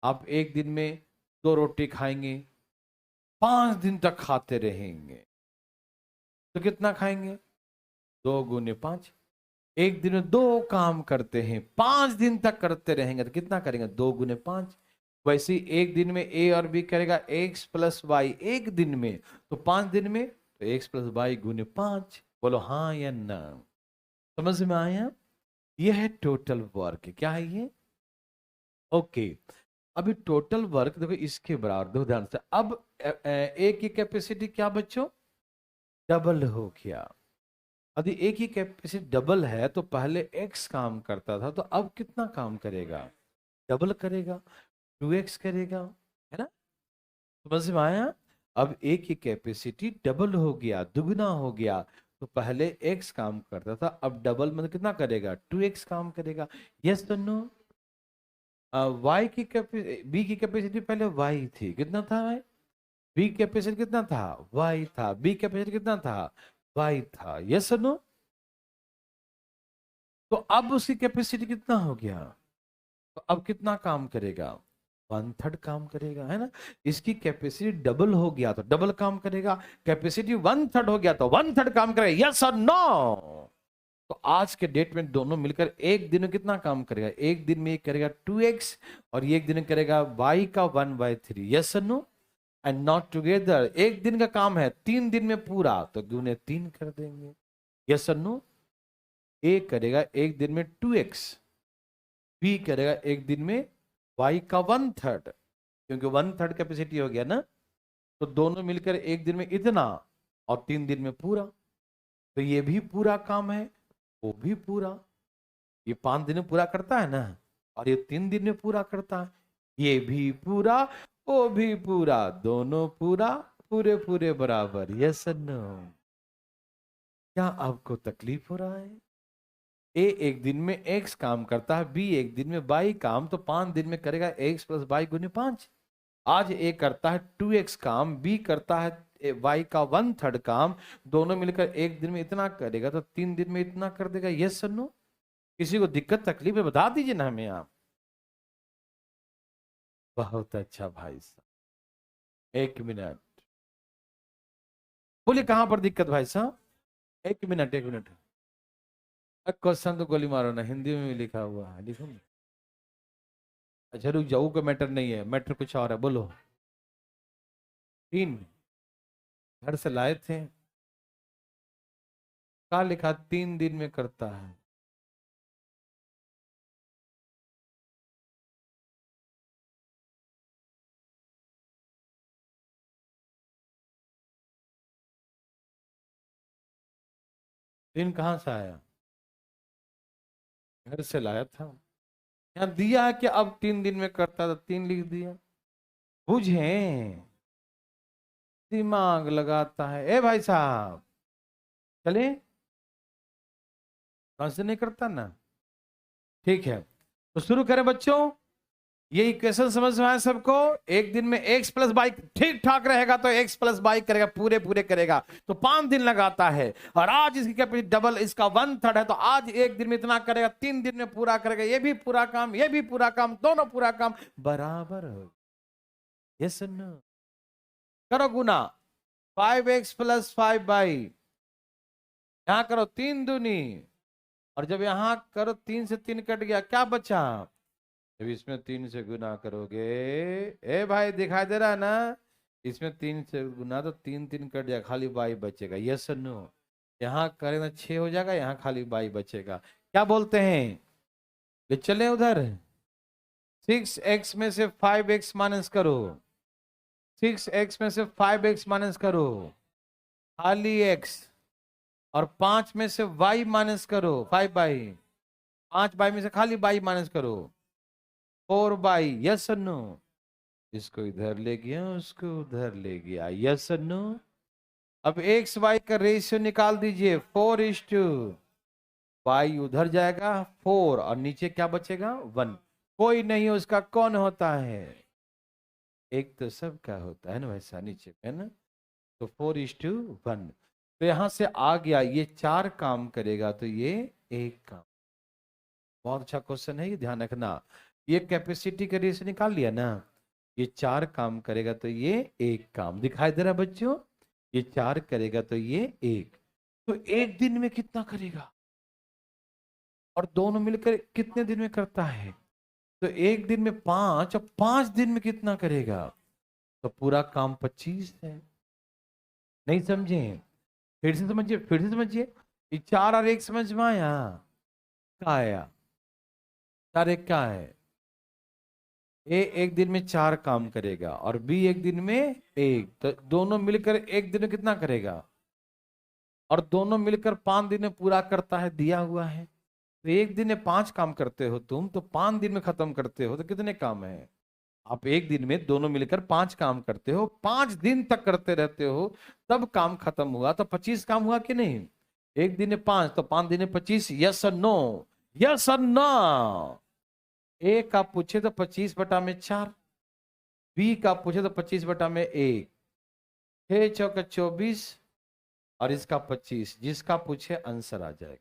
आप एक दिन में 2 रोटी खाएंगे, 5 दिन तक खाते रहेंगे, तो कितना खाएंगे? 2 × 5। एक दिन में 2 काम करते हैं, 5 दिन तक करते रहेंगे तो कितना करेंगे? 2 × 5। वैसे ही एक दिन में ए और बी करेगा एक्स प्लस वाई एक दिन में, तो 5 दिन में तो एक्स प्लस वाई × 5। बोलो हाँ या ना? समझ में आया? यह है टोटल वर्क। क्या है ये? ओके। अभी टोटल वर्क देखो इसके बराबर, देखो ध्यान से। अब ए की कैपेसिटी क्या बच्चों? डबल हो गया। यदि एक ही कैपेसिटी डबल है तो पहले एक्स काम करता था, तो अब कितना काम करेगा? डबल करेगा, 2x करेगा, है ना? समझ में आया? अब एक ही कैपेसिटी डबल हो गया, दुगना हो गया, तो पहले x काम करता था, अब डबल मतलब कितना करेगा? 2x काम करेगा। यस तो नो? y की कैपेसिटी, b की कैपेसिटी पहले y थी, कितना था भाई? b कैपेसिटी कितना था? y था। b कैपेसिटी कितना था? y था। यस और नो? तो अब उसकी कैपेसिटी कितना हो गया? तो अब कितना काम करेगा? 1/3 काम करेगा, है ना? इसकी कैपेसिटी डबल हो गया तो डबल काम करेगा, कैपेसिटी 1/3 हो गया तो 1/3 काम करेगा। यस और नो? तो आज के डेट में दोनों मिलकर एक दिन में कितना काम करेगा? एक दिन में ये करेगा 2x, और ये एक दिन में करेगा y का 1/3। यस और नो? And not together. एक दिन का काम है, 3 दिन में पूरा, तो गुने 3 कर देंगे। यस और नो? ए करेगा एक दिन में 2x, बी करेगा एक दिन में y का 1/3, क्योंकि 1/3 कैपेसिटी हो गया ना, तो दोनों मिलकर एक दिन में इतना, और 3 दिन में पूरा। तो ये भी पूरा काम है, वो भी पूरा। ये 5 दिन में पूरा करता है ना, और ये 3 दिन में पूरा करता है। ये भी पूरा, वो भी पूरा, दोनों पूरा, पूरे पूरे बराबर। यस और नो? क्या आपको तकलीफ हो रहा है? ए एक दिन में x काम करता है, बी एक दिन में y काम, तो 5 दिन में करेगा x प्लस y गुने 5। आज ए करता है 2x काम, बी करता है y का 1/3 काम, दोनों मिलकर एक दिन में इतना करेगा, तो 3 दिन में इतना कर देगा। यस और नो? किसी को दिक्कत तकलीफ है बता दीजिए ना हमें आप। बहुत अच्छा भाई साहब, 1 मिनट बोलिए, कहां पर दिक्कत भाई साहब? 1 मिनट, 1 मिनट। क्वेश्चन तो गोली मारो ना, हिंदी में भी लिखा हुआ है, लिखो ना। अच्छा रुक जाओ, का मैटर नहीं है, मैटर कुछ और है, बोलो। 3 घर से लाए थे, क्या लिखा? 3 दिन में करता है। दिन कहाँ से आया? घर से लाया था। यहाँ दिया है कि अब 3 दिन में करता, तो 3 लिख दिया। बुझे? दिमाग लगाता है ए भाई साहब। चले, कौन से नहीं करता ना? ठीक है, तो शुरू करें बच्चों। ये इक्वेशन समझ में आया सबको? एक दिन में x प्लस बाई ठीक ठाक रहेगा तो x प्लस बाई करेगा, पूरे पूरे करेगा, तो 5 दिन लगाता है। और आज इसकी कैपेसिटी डबल, इसका 1/3 है, तो आज एक दिन में इतना करेगा, 3 दिन में पूरा करेगा। ये भी पूरा काम, ये भी पूरा काम, दोनों पूरा काम बराबर हो। Yes no? करो गुना, 5x प्लस 5y, यहां करो 3 दूनी, और जब यहां करो 3 से 3 कट गया, क्या बचा? जब इसमें 3 से गुना करोगे, ए भाई दिखाई दे रहा है ना? इसमें 3 से गुना तो 3 3 कट जाएगा, खाली बाई बचेगा। यस और नो? यहाँ करें तो 6 हो जाएगा, यहाँ खाली बाई बचेगा। क्या बोलते हैं? ले चले उधर। 6x में से 5x माइनस करो, 6x में से 5x माइनस करो, खाली x, और 5 में से y माइनस करो, 5y, 5y में से खाली y माइनस करो, 4y। यस और नो? इसको इधर ले गया, उसको उधर ले गया। यस और नो? अब एक्स वाई का रेशियो निकाल दीजिए, 4:, वाई उधर जाएगा 4, और नीचे क्या बचेगा? 1। कोई नहीं उसका कौन होता है? एक तो सबका होता है ना वैसा, नीचे है ना? तो 4:1। तो यहां से आ गया, ये 4 काम करेगा तो ये 1 काम। बहुत अच्छा क्वेश्चन है ये, ध्यान रखना। ये कैपेसिटी का रेशियो निकाल लिया ना, ये 4 काम करेगा तो ये 1 काम। दिखाई दे रहा है बच्चों? ये 4 करेगा तो ये 1, तो एक दिन में कितना करेगा? और दोनों मिलकर कितने दिन में करता है? तो एक दिन में 5, और 5 दिन में कितना करेगा? तो पूरा काम 25 है। नहीं समझे? फिर से समझिए, फिर से समझिए। ये 4 और 1 समझ में आया? क्या आया? 4 1 क्या है? ए एक दिन में 4 काम करेगा, और बी एक दिन में 1, तो दोनों मिलकर एक दिन में कितना करेगा? और दोनों मिलकर 5 दिन में पूरा करता है, दिया हुआ है। तो एक दिन में 5 काम करते हो तुम, तो 5 दिन में खत्म करते हो, तो कितने काम है? आप एक दिन में दोनों मिलकर 5 काम करते हो, 5 दिन तक करते रहते हो, तब काम खत्म हुआ, तो 25 काम हुआ कि नहीं? एक दिन में 5, तो 5 दिन में 25। यस और नो? यस और नो? एक आप पूछे तो 25/4, बी का पूछे तो 25/1, 6 × 4 = 24, और इसका 25। जिसका पूछे आंसर आ जाएगा।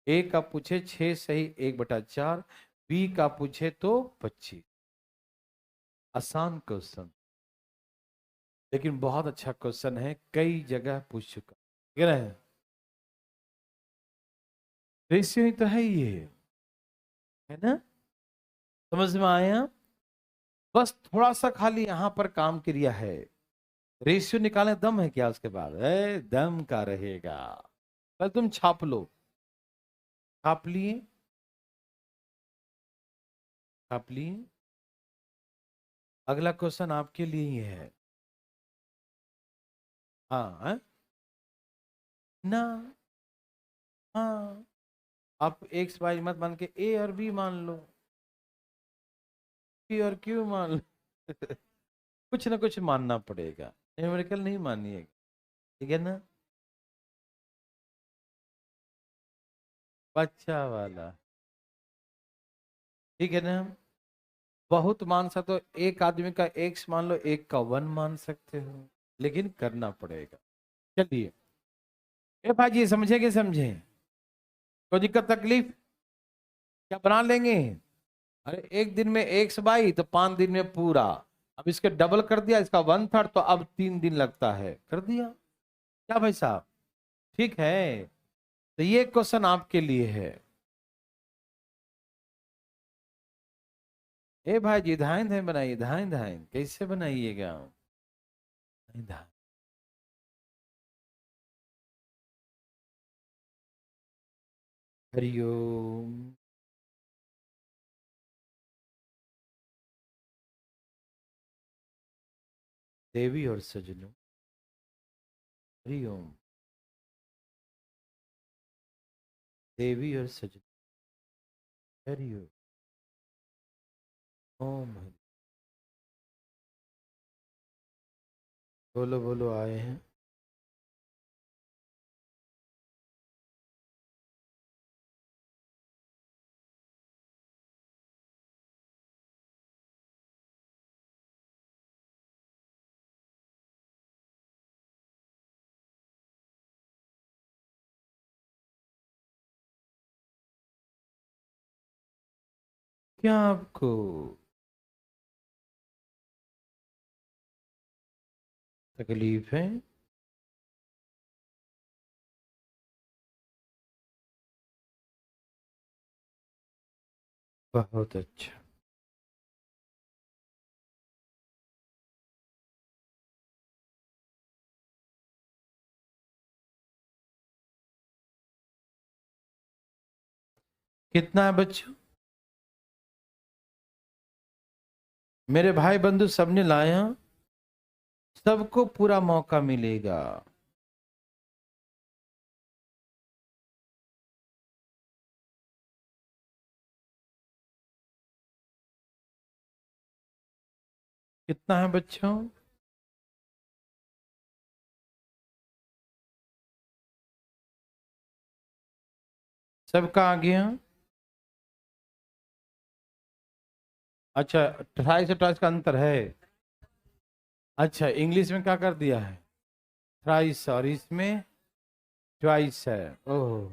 ए का पूछे 6 सही 1/4, बी का पूछे तो 25। आसान क्वेश्चन, लेकिन बहुत अच्छा क्वेश्चन है, कई जगह पूछ चुका। ठीक है ना? रेशियो ही तो है ये, है ना? समझ में आया? बस थोड़ा सा खाली यहां पर काम क्रिया है। रेशियो निकालने दम है क्या? उसके बाद दम का रहेगा। पहले तुम छाप लो। छाप लिए? छाप लिए? अगला क्वेश्चन आपके लिए ही है। हाँ है? ना? हाँ, आप एक्स वाई मत मान के ए और बी मान लो, पी और क्यू मान लो। कुछ ना कुछ मानना पड़ेगा, न्यूमेरिकल नहीं मानिएगा। ठीक है ना? बच्चा वाला। ठीक है ना? बहुत मान सकते हो, एक आदमी का एक्स मान लो, एक का 1 मान सकते हो, लेकिन करना पड़ेगा। चलिए, ए भाई जी, समझे कि समझे? कोई दिक्कत तकलीफ? क्या बना लेंगे? अरे एक दिन में एक्स बाई, तो 5 दिन में पूरा। अब इसके डबल कर दिया, इसका 1/3, तो अब 3 दिन लगता है, कर दिया। क्या भाई साहब? ठीक है? तो ये क्वेश्चन आपके लिए है। ए भाई जी, धाइन धाइन बनाइए, धाइन धाइन कैसे बनाइएगा? धाइन धाइन। हरिओम। देवी और सजनों, हरिओम। देवी और सजनों, हरिओम। ओम हरि। बोलो बोलो, आए हैं। क्या आपको तकलीफ है? बहुत अच्छा। कितना है बच्चों? मेरे भाई बंधु सबने लाया, सबको पूरा मौका मिलेगा। कितना है बच्चों? सबका आ गया? अच्छा, 28 और 28 का अंतर है। अच्छा, इंग्लिश में क्या कर दिया है? थ्राइस, और इसमें ट्वाइस है। ओह,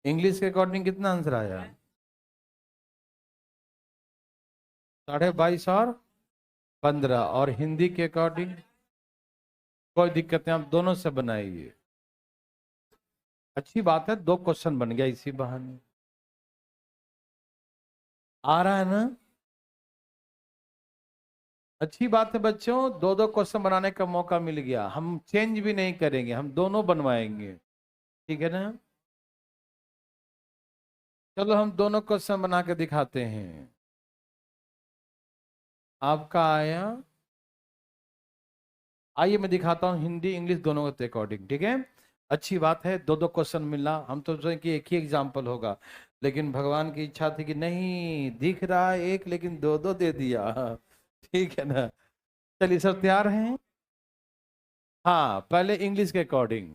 इंग्लिश के अकॉर्डिंग कितना आंसर आया? 22.5 और 15। और हिंदी के अकॉर्डिंग? कोई दिक्कत नहीं, आप दोनों से बनाइए। अच्छी बात है, 2 क्वेश्चन बन गया इसी बहाने। आ रहा है ना? अच्छी बात है बच्चों, 2 क्वेश्चन बनाने का मौका मिल गया। हम चेंज भी नहीं करेंगे, हम दोनों बनवाएंगे। ठीक है ना? चलो, हम दोनों क्वेश्चन बना के दिखाते हैं। आपका आया आइए मैं दिखाता हूँ हिंदी इंग्लिश दोनों के अकॉर्डिंग, ठीक है। अच्छी बात है, दो दो क्वेश्चन मिला। हम तो सोचे कि एक ही एग्जाम्पल होगा, लेकिन भगवान की इच्छा थी कि नहीं, दिख रहा है एक लेकिन दो दो दे दिया। ठीक है ना। चलिए सब तैयार हैं। हाँ, पहले इंग्लिश के अकॉर्डिंग।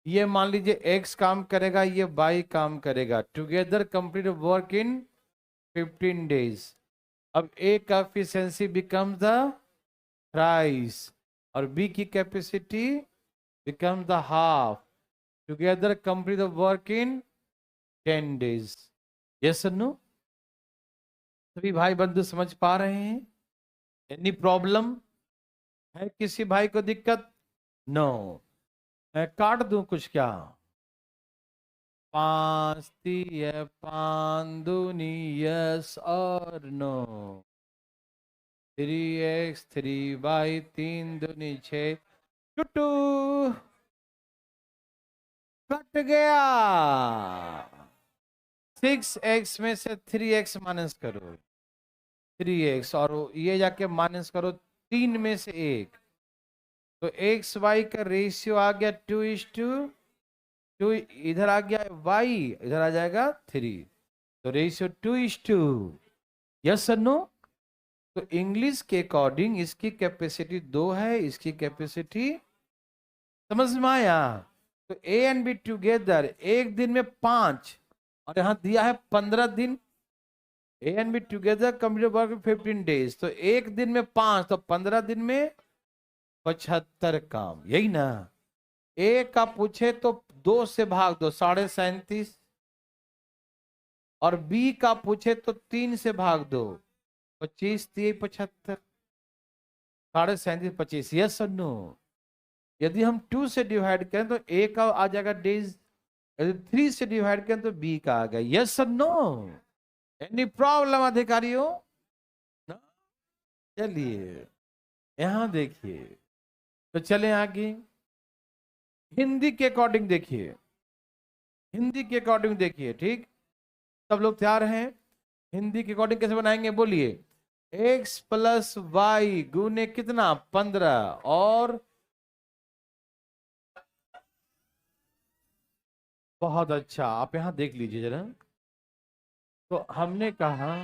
ये मान लीजिए एक्स काम करेगा, ये वाई काम करेगा, टुगेदर कंप्लीट वर्क इन 15 days। अब ए का एफिशिएंसी बिकम द प्राइस और बी की capacity become the half, together complete the work in 10 days। Yes और नो? सभी भाई बंधु समझ पा रहे हैं? एनी प्रॉब्लम है किसी भाई को दिक्कत? नो। मैं काट दूं कुछ क्या? 5 3 5 दूनी यस और नो? 3x 3y 3 दूनी 6। टुटू कट गया। 6x में से 3x माइनस करो, 3x, और ये जाके माइनस करो 3 में से 1। तो एक्स वाई का रेशियो आ गया 2:2। इधर आ गया y, इधर आ जाएगा 3। तो रेशियो 2:2। यस और नो? तो इंग्लिश के अकॉर्डिंग इसकी कैपेसिटी 2 है, इसकी कैपेसिटी, समझ में आया? तो ए एंड बी टुगेदर एक दिन में 5, और यहां दिया है 15 दिन। ए and B together complete work 15 days, तो एक दिन में 5, तो 15 दिन में 75 काम, यही ना। ए का पूछे तो 2 से भाग दो, 37.5। और बी का पूछे तो 3 से भाग दो, 25 3 75, 37.5 25। यस और नो? यदि हम 2 से डिवाइड करें तो ए का आ जाएगा डेज, यदि 3 से डिवाइड करें तो बी का आ गया। यस और नो? एनी प्रॉब्लम अधिकारियों? ना? चलिए यहां देखिए, तो चले आगे। हिंदी के अकॉर्डिंग देखिए, हिंदी के अकॉर्डिंग देखिए, ठीक। सब लोग तैयार हैं? हिंदी के अकॉर्डिंग कैसे बनाएंगे बोलिए? x प्लस वाई गुने कितना? 15। और बहुत अच्छा, आप यहां देख लीजिए जरा। तो हमने कहा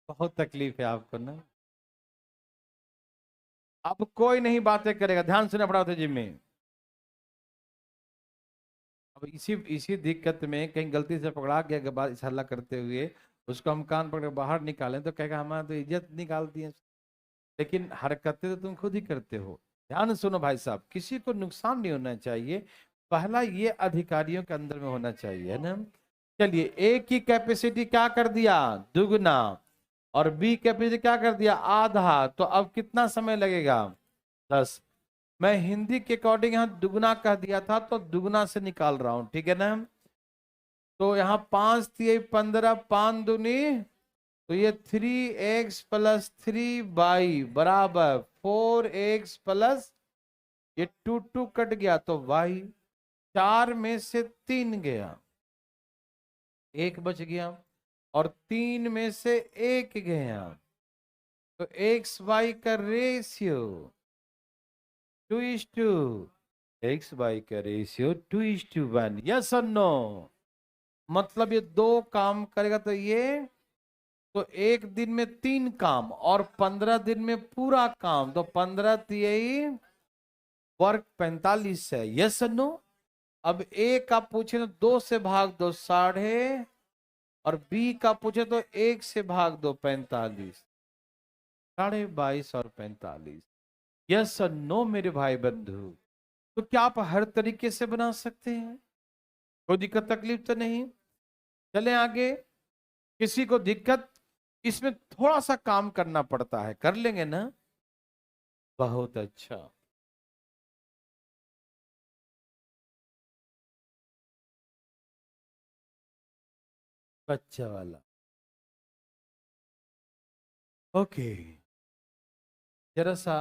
बहुत तकलीफ है आपको ना। अब कोई नहीं बातें करेगा, ध्यान सुनना पड़ा था जिम में। अब इसी इसी दिक्कत में कहीं गलती से पकड़ा गया के बाद इस हल्ला करते हुए, उसको हम कान पकड़ के बाहर निकालें तो कहेगा हमारा तो इज्जत निकालती है। लेकिन हरकतें तो तुम खुद ही करते हो। ध्यान सुनो भाई साहब, किसी को नुकसान नहीं होना चाहिए, पहला ये अधिकारियों के अंदर में होना चाहिए, है ना। चलिए, ए की कैपेसिटी क्या कर दिया? दुगना। और बी कैपेसिटी क्या कर दिया? आधा। तो अब कितना समय लगेगा? 10। मैं हिंदी के अकॉर्डिंग यहाँ दुगना कह दिया था तो दुगना से निकाल रहा हूं, ठीक है ना। तो यहाँ 5 3 15, 5 दूनी, तो ये 3x प्लस 3y बराबर 4x प्लस, ये 2 2 कट गया तो y, 4 में से 3 गया, 1 बच गया, और 3 में से 1 गया। तो एक्स वाई का रेशियो 2:2, एक्स वाई का रेशियो 2:1। यस और नो? मतलब ये 2 काम करेगा तो ये, तो एक दिन में 3 काम और 15 दिन में पूरा काम, तो 15 तिहाई वर्ग 45 है। यस और नो? अब ए का पूछे तो 2 से भाग दो 12.5, और बी का पूछे तो 1 से भाग दो 45, 22.5 और 45। यस और नो मेरे भाई बंधु? तो क्या आप हर तरीके से बना सकते हैं? कोई दिक्कत तकलीफ तो नहीं? चले आगे। किसी को दिक्कत? इसमें थोड़ा सा काम करना पड़ता है, कर लेंगे ना? बहुत अच्छा। बच्चा वाला, ओके। जरा सा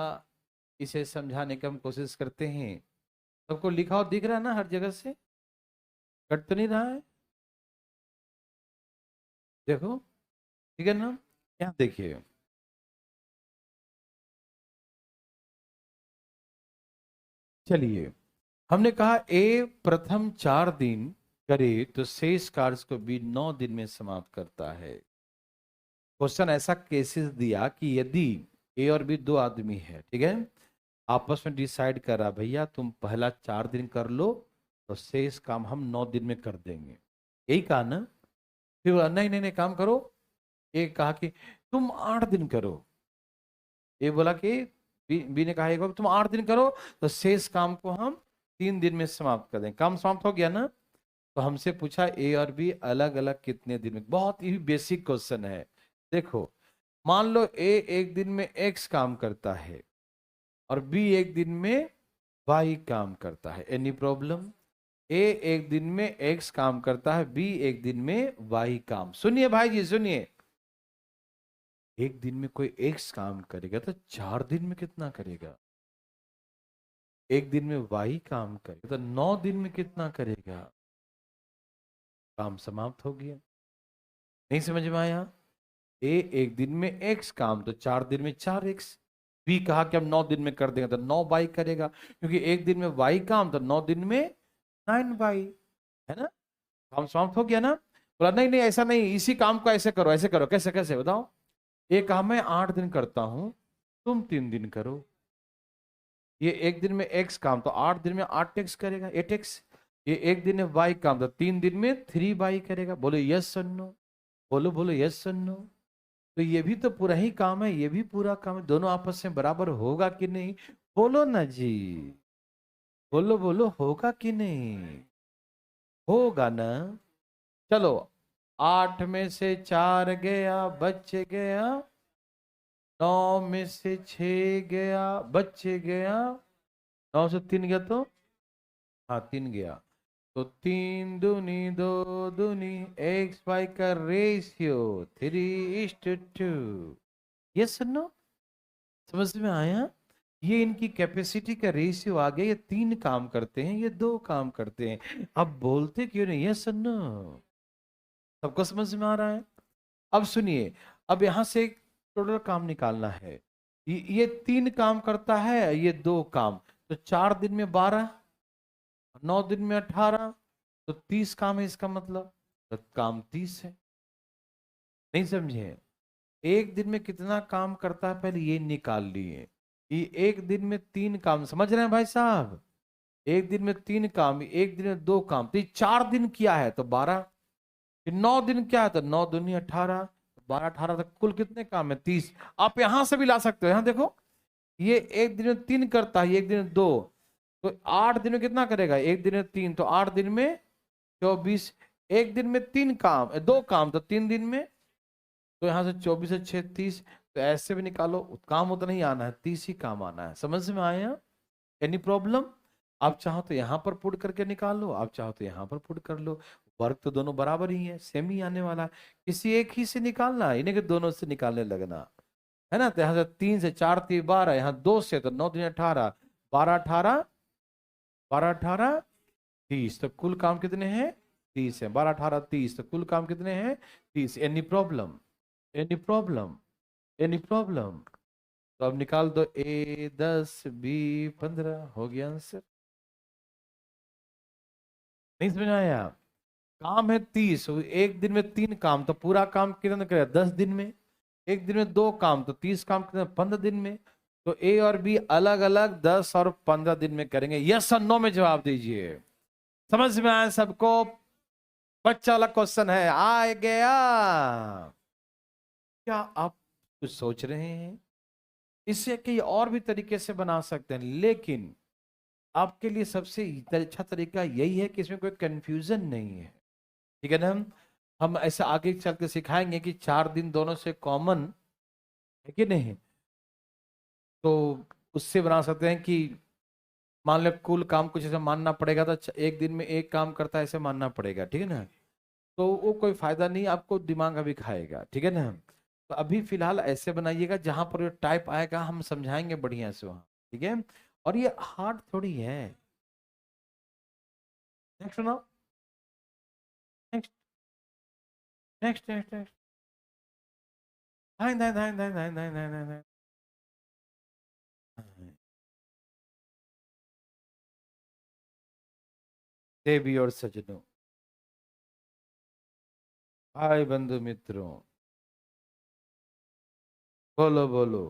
इसे समझाने की हम कोशिश करते हैं। सबको लिखा और दिख रहा है ना हर जगह से? कट तो नहीं रहा है? देखो, ठीक है ना। यहाँ देखिए, चलिए, हमने कहा ए प्रथम 4 दिन करे तो शेष कार्य को भी 9 दिन में समाप्त करता है। क्वेश्चन ऐसा केसेस दिया कि यदि ए और बी 2 आदमी है, ठीक है, आपस में डिसाइड करा भैया तुम पहला 4 दिन कर लो तो शेष काम हम 9 दिन में कर देंगे, यही कहा ना। फिर बोला नहीं नहीं नहीं काम करो, एक कहा कि तुम 8 दिन करो, ये बोला कि बी ने कहा एक बार तुम 8 दिन करो तो शेष काम को हम 3 दिन में समाप्त कर दें। काम समाप्त हो गया ना। तो हमसे पूछा ए और बी अलग अलग कितने दिन में। बहुत ही बेसिक क्वेश्चन है। देखो, मान लो ए एक दिन में एक्स काम करता है और बी एक दिन में वाई काम करता है, एनी प्रॉब्लम? ए एक दिन में एक्स काम करता है, बी एक दिन में वाई काम। सुनिए भाई जी सुनिए, एक दिन में कोई एक्स काम करेगा तो 4 दिन में कितना करेगा? एक दिन में वाई काम करेगा तो 9 दिन में कितना करेगा? काम समाप्त हो गया। नहीं समझ में आया? ए एक दिन में एक्स काम तो 4 दिन में 4x। बी कहा कि हम 9 दिन में कर देंगे तो 9y करेगा, क्योंकि एक दिन में y काम तो 9 दिन में 9y, है ना। काम समाप्त हो गया ना। बोला नहीं नहीं ऐसा नहीं, इसी काम को ऐसे करो, ऐसे करो। कैसे कैसे बताओ? ये कहा मैं 8 दिन करता हूं, तुम 3 दिन करो। ये एक दिन में x काम तो 8 दिन में 8x करेगा, 8x। ये एक दिन में y काम तो 3 दिन में 3y करेगा। बोलो यस सुनो, बोलो बोलो यस सुनो। तो ये भी तो पूरा ही काम है, ये भी पूरा काम है, दोनों आपस में बराबर होगा कि नहीं? बोलो ना जी, बोलो बोलो, होगा कि नहीं? होगा ना। चलो, 8 में से 4 गया, बच गया। 9 में से 6 गया, बच गया। 9 से 3 गया तो हाँ 3 गया। तो 3 दूनी 2 दूनी, एक्स वाई का रेशियो 3:2। ये सुनो, समझ में आया? ये इनकी कैपेसिटी का रेशियो आ गया। ये 3 काम करते हैं, ये 2 काम करते हैं। अब बोलते क्यों नहीं? ये सुनो, सबको समझ में आ रहा है? अब सुनिए, अब यहां से एक टोटल काम निकालना है। ये 3 काम करता है, ये 2 काम, तो 4 दिन में 12, 9 दिन में 18, तो 30 काम है इसका मतलब। तो काम 30 है। नहीं समझे? एक दिन में कितना काम करता है पहले ये निकाल लिए। ये एक दिन में 3 काम, समझ रहे हैं भाई साहब? एक दिन में 3 काम, एक दिन में 2 काम, तो ये 4 दिन किया है तो 12। फिर 9 दिन क्या है तो 9 दूनी 18, 12 18 तक कुल कितने काम है? 30। आप यहां से भी ला सकते हो, यहां देखो, ये एक दिन में 3 करता है, एक दिन में 2, तो 8 दिन में कितना करेगा? एक दिन में 3 तो 8 दिन में 24। एक दिन में 3 काम, 2 काम तो 3 दिन में, तो यहां से 24 से 6 30। तो ऐसे भी निकालो, काम उतना ही आना है, 30 ही काम आना है। समझ में आया? Any problem? आप चाहो तो यहां पर पुट करके निकाल लो, आप चाहो तो यहां पर पुट कर लो। वर्क तो दोनों बराबर ही है, सेम ही आने वाला है। किसी एक ही से निकालना, इन्हें के दोनों से निकालने लगना है ना। तो यहाँ से 3 से 4 3 12, यहाँ 2 से तो 9 3 18, 12 18, 12 18 30, तो कुल काम कितने हैं? 30 है। 12 18 30, तो कुल काम कितने हैं? 30। Any problem? Any problem? Any problem? तो अब निकाल दो, ए 10 बी 15, हो गया आंसर। नहीं समझ में आया? काम है 30, एक दिन में 3 काम, तो पूरा काम कितने करेगा? 10 दिन में। एक दिन में 2 काम, तो 30 काम कितने? 15 दिन में। तो ए और बी अलग अलग 10 और 15 दिन में करेंगे। यस और नो में जवाब दीजिए। समझ में आया सबको? बच्चा वाला क्वेश्चन है, आ गया। क्या आप कुछ सोच रहे हैं? इससे कई और भी तरीके से बना सकते हैं, लेकिन आपके लिए सबसे अच्छा तरीका यही है कि इसमें कोई कंफ्यूजन नहीं है। ठीक है ना। हम ऐसा आगे चल के सिखाएंगे कि 4 दिन दोनों से कॉमन है कि नहीं। तो उससे बना सकते हैं कि मान लो कुल काम कुछ ऐसा मानना पड़ेगा, तो एक दिन में 1 काम करता है ऐसे मानना पड़ेगा, ठीक है ना। तो वो कोई फायदा नहीं, आपको दिमाग अभी खाएगा, ठीक है ना। तो अभी फिलहाल ऐसे बनाइएगा, जहां पर टाइप आएगा हम समझाएंगे बढ़िया से वहां, ठीक है। और ये हार्ड थोड़ी है। नेक्स्ट सुनाओ। Next next next next. धान धान धान धान धान धान धान धान धान। देवी और सजनों, भाई बंधु मित्रों, बोलो बोलो,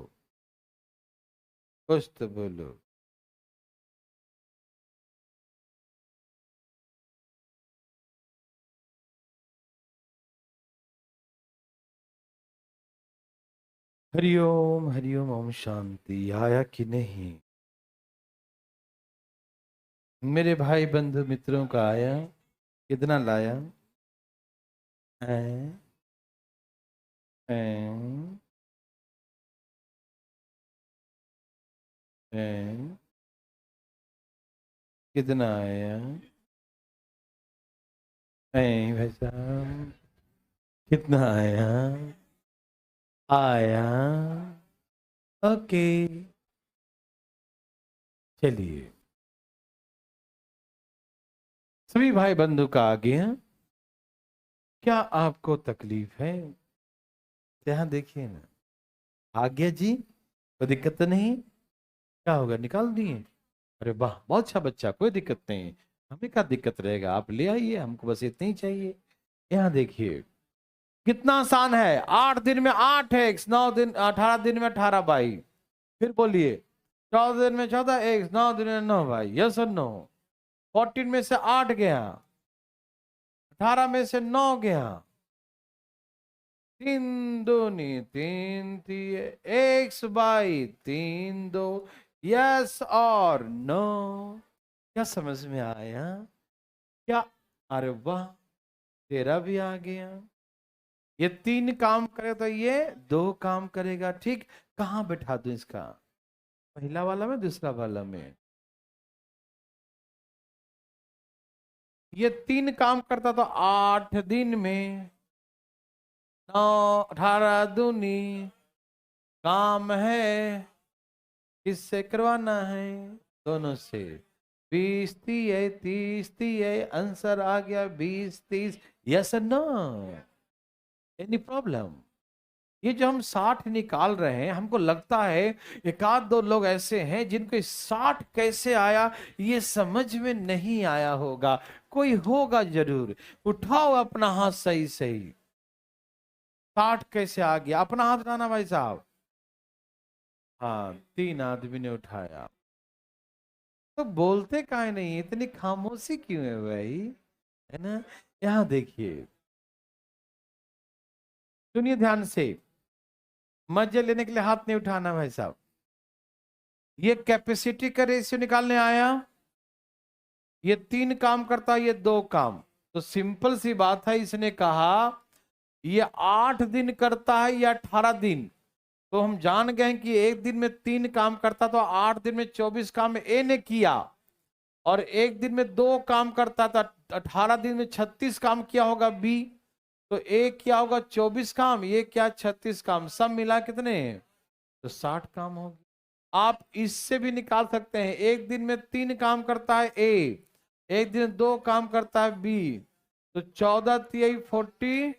कुछ तो बोलो। हरिओम हरिओम, ओम शांति। आया कि नहीं मेरे भाई बंधु मित्रों का? आया? कितना लाया? हैं? हैं? हैं? कितना आया? भाई साहब, कितना आया? आया? ओके, चलिए। सभी भाई बंधु का आ गया। क्या आपको तकलीफ है? यहाँ देखिए ना। आ गया जी, कोई दिक्कत तो नहीं? क्या होगा, निकाल दिए? अरे वाह, बहुत अच्छा बच्चा, कोई दिक्कत नहीं। हमें क्या दिक्कत रहेगा, आप ले आइए, हमको बस इतना ही चाहिए। यहाँ देखिए कितना आसान है। 8 दिन में 8x, 9 दिन 18 दिन में 18 भाई। फिर बोलिए, 14 दिन में 14x, 9 दिन में 9 भाई। यस और नो? 14 में से 8 गया, 18 में से 9 गया, 3 दूनी 3 x/3 2। यस और नो? क्या समझ में आया? क्या? अरे वाह, तेरा भी आ गया। ये 3 काम करे तो ये 2 काम करेगा, ठीक। कहाँ बैठा दूं इसका? पहला वाला में, दूसरा वाला में? ये 3 काम करता तो 8 दिन में 9, 18 दूनी काम है। किससे करवाना है? दोनों से। 20 30 30, आंसर आ गया 20 30। Yes no? Any problem? ये जो हम 60 निकाल रहे हैं, हमको लगता है एक आध दो लोग ऐसे हैं जिनको 60 कैसे आया ये समझ में नहीं आया होगा। कोई होगा जरूर। उठाओ अपना हाथ, सही सही। 60 कैसे आ गया? अपना हाथ उठाना भाई साहब। हाँ, 3 आदमी ने उठाया। तो बोलते काहे नहीं, इतनी खामोशी क्यों है भाई? है ना? यहाँ देखिए, सुनिए ध्यान से। मजे लेने के लिए हाथ नहीं उठाना भाई साहब। ये कैपेसिटी का रेशियो निकालने आया। ये 3 काम करता है, ये 2 काम। तो सिंपल सी बात है, इसने कहा ये 8 दिन करता है या 18 दिन। तो हम जान गए कि एक दिन में 3 काम करता, तो 8 दिन में 24 काम ए ने किया। और एक दिन में 2 काम करता था, 18 दिन में 36 काम किया होगा बी। तो ए क्या होगा? 24 काम, ये क्या 36 काम, सब मिला कितने? तो 60 काम होगी। आप इससे भी निकाल सकते हैं, एक दिन में 3 काम करता है ए, एक दिन 2 काम करता है बी। तो 14 3 42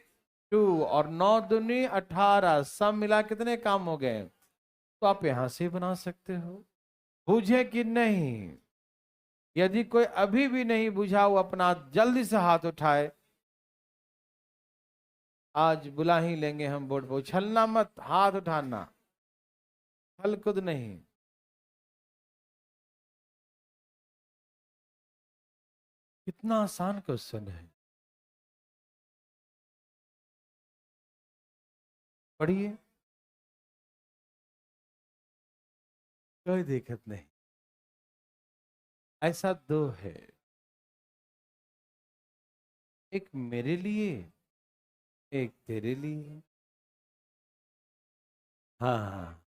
और 9 दूनी 18, सब मिला कितने काम हो गए? तो आप यहां से बना सकते हो। बुझे कि नहीं? यदि कोई अभी भी नहीं बुझा, वो अपना जल्दी से हाथ उठाए। आज बुला ही लेंगे हम बोर्ड पर। उछलना मत, हाथ उठाना, हल खुद नहीं। कितना आसान क्वेश्चन है, पढ़िए। कोई दिक्कत नहीं। ऐसा 2 है, एक मेरे लिए, एक तेरे लिए। हाँ हाँ,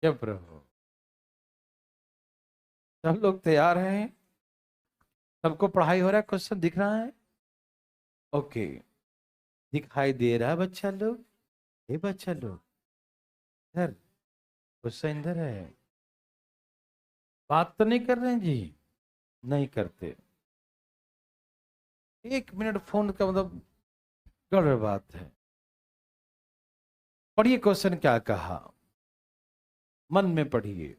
जब प्रभु। सब लोग तैयार हैं? सबको पढ़ाई हो रहा है? क्वेश्चन दिख रहा है? ओके, दिखाई दे रहा है बच्चा लोग? ये बच्चा लोग इधर, क्वेश्चन इधर है। बात तो नहीं कर रहे हैं जी? नहीं करते। 1 मिनट फोन का मतलब गड़बड़ बात है। पढ़िए क्वेश्चन क्या कहा, मन में पढ़िए।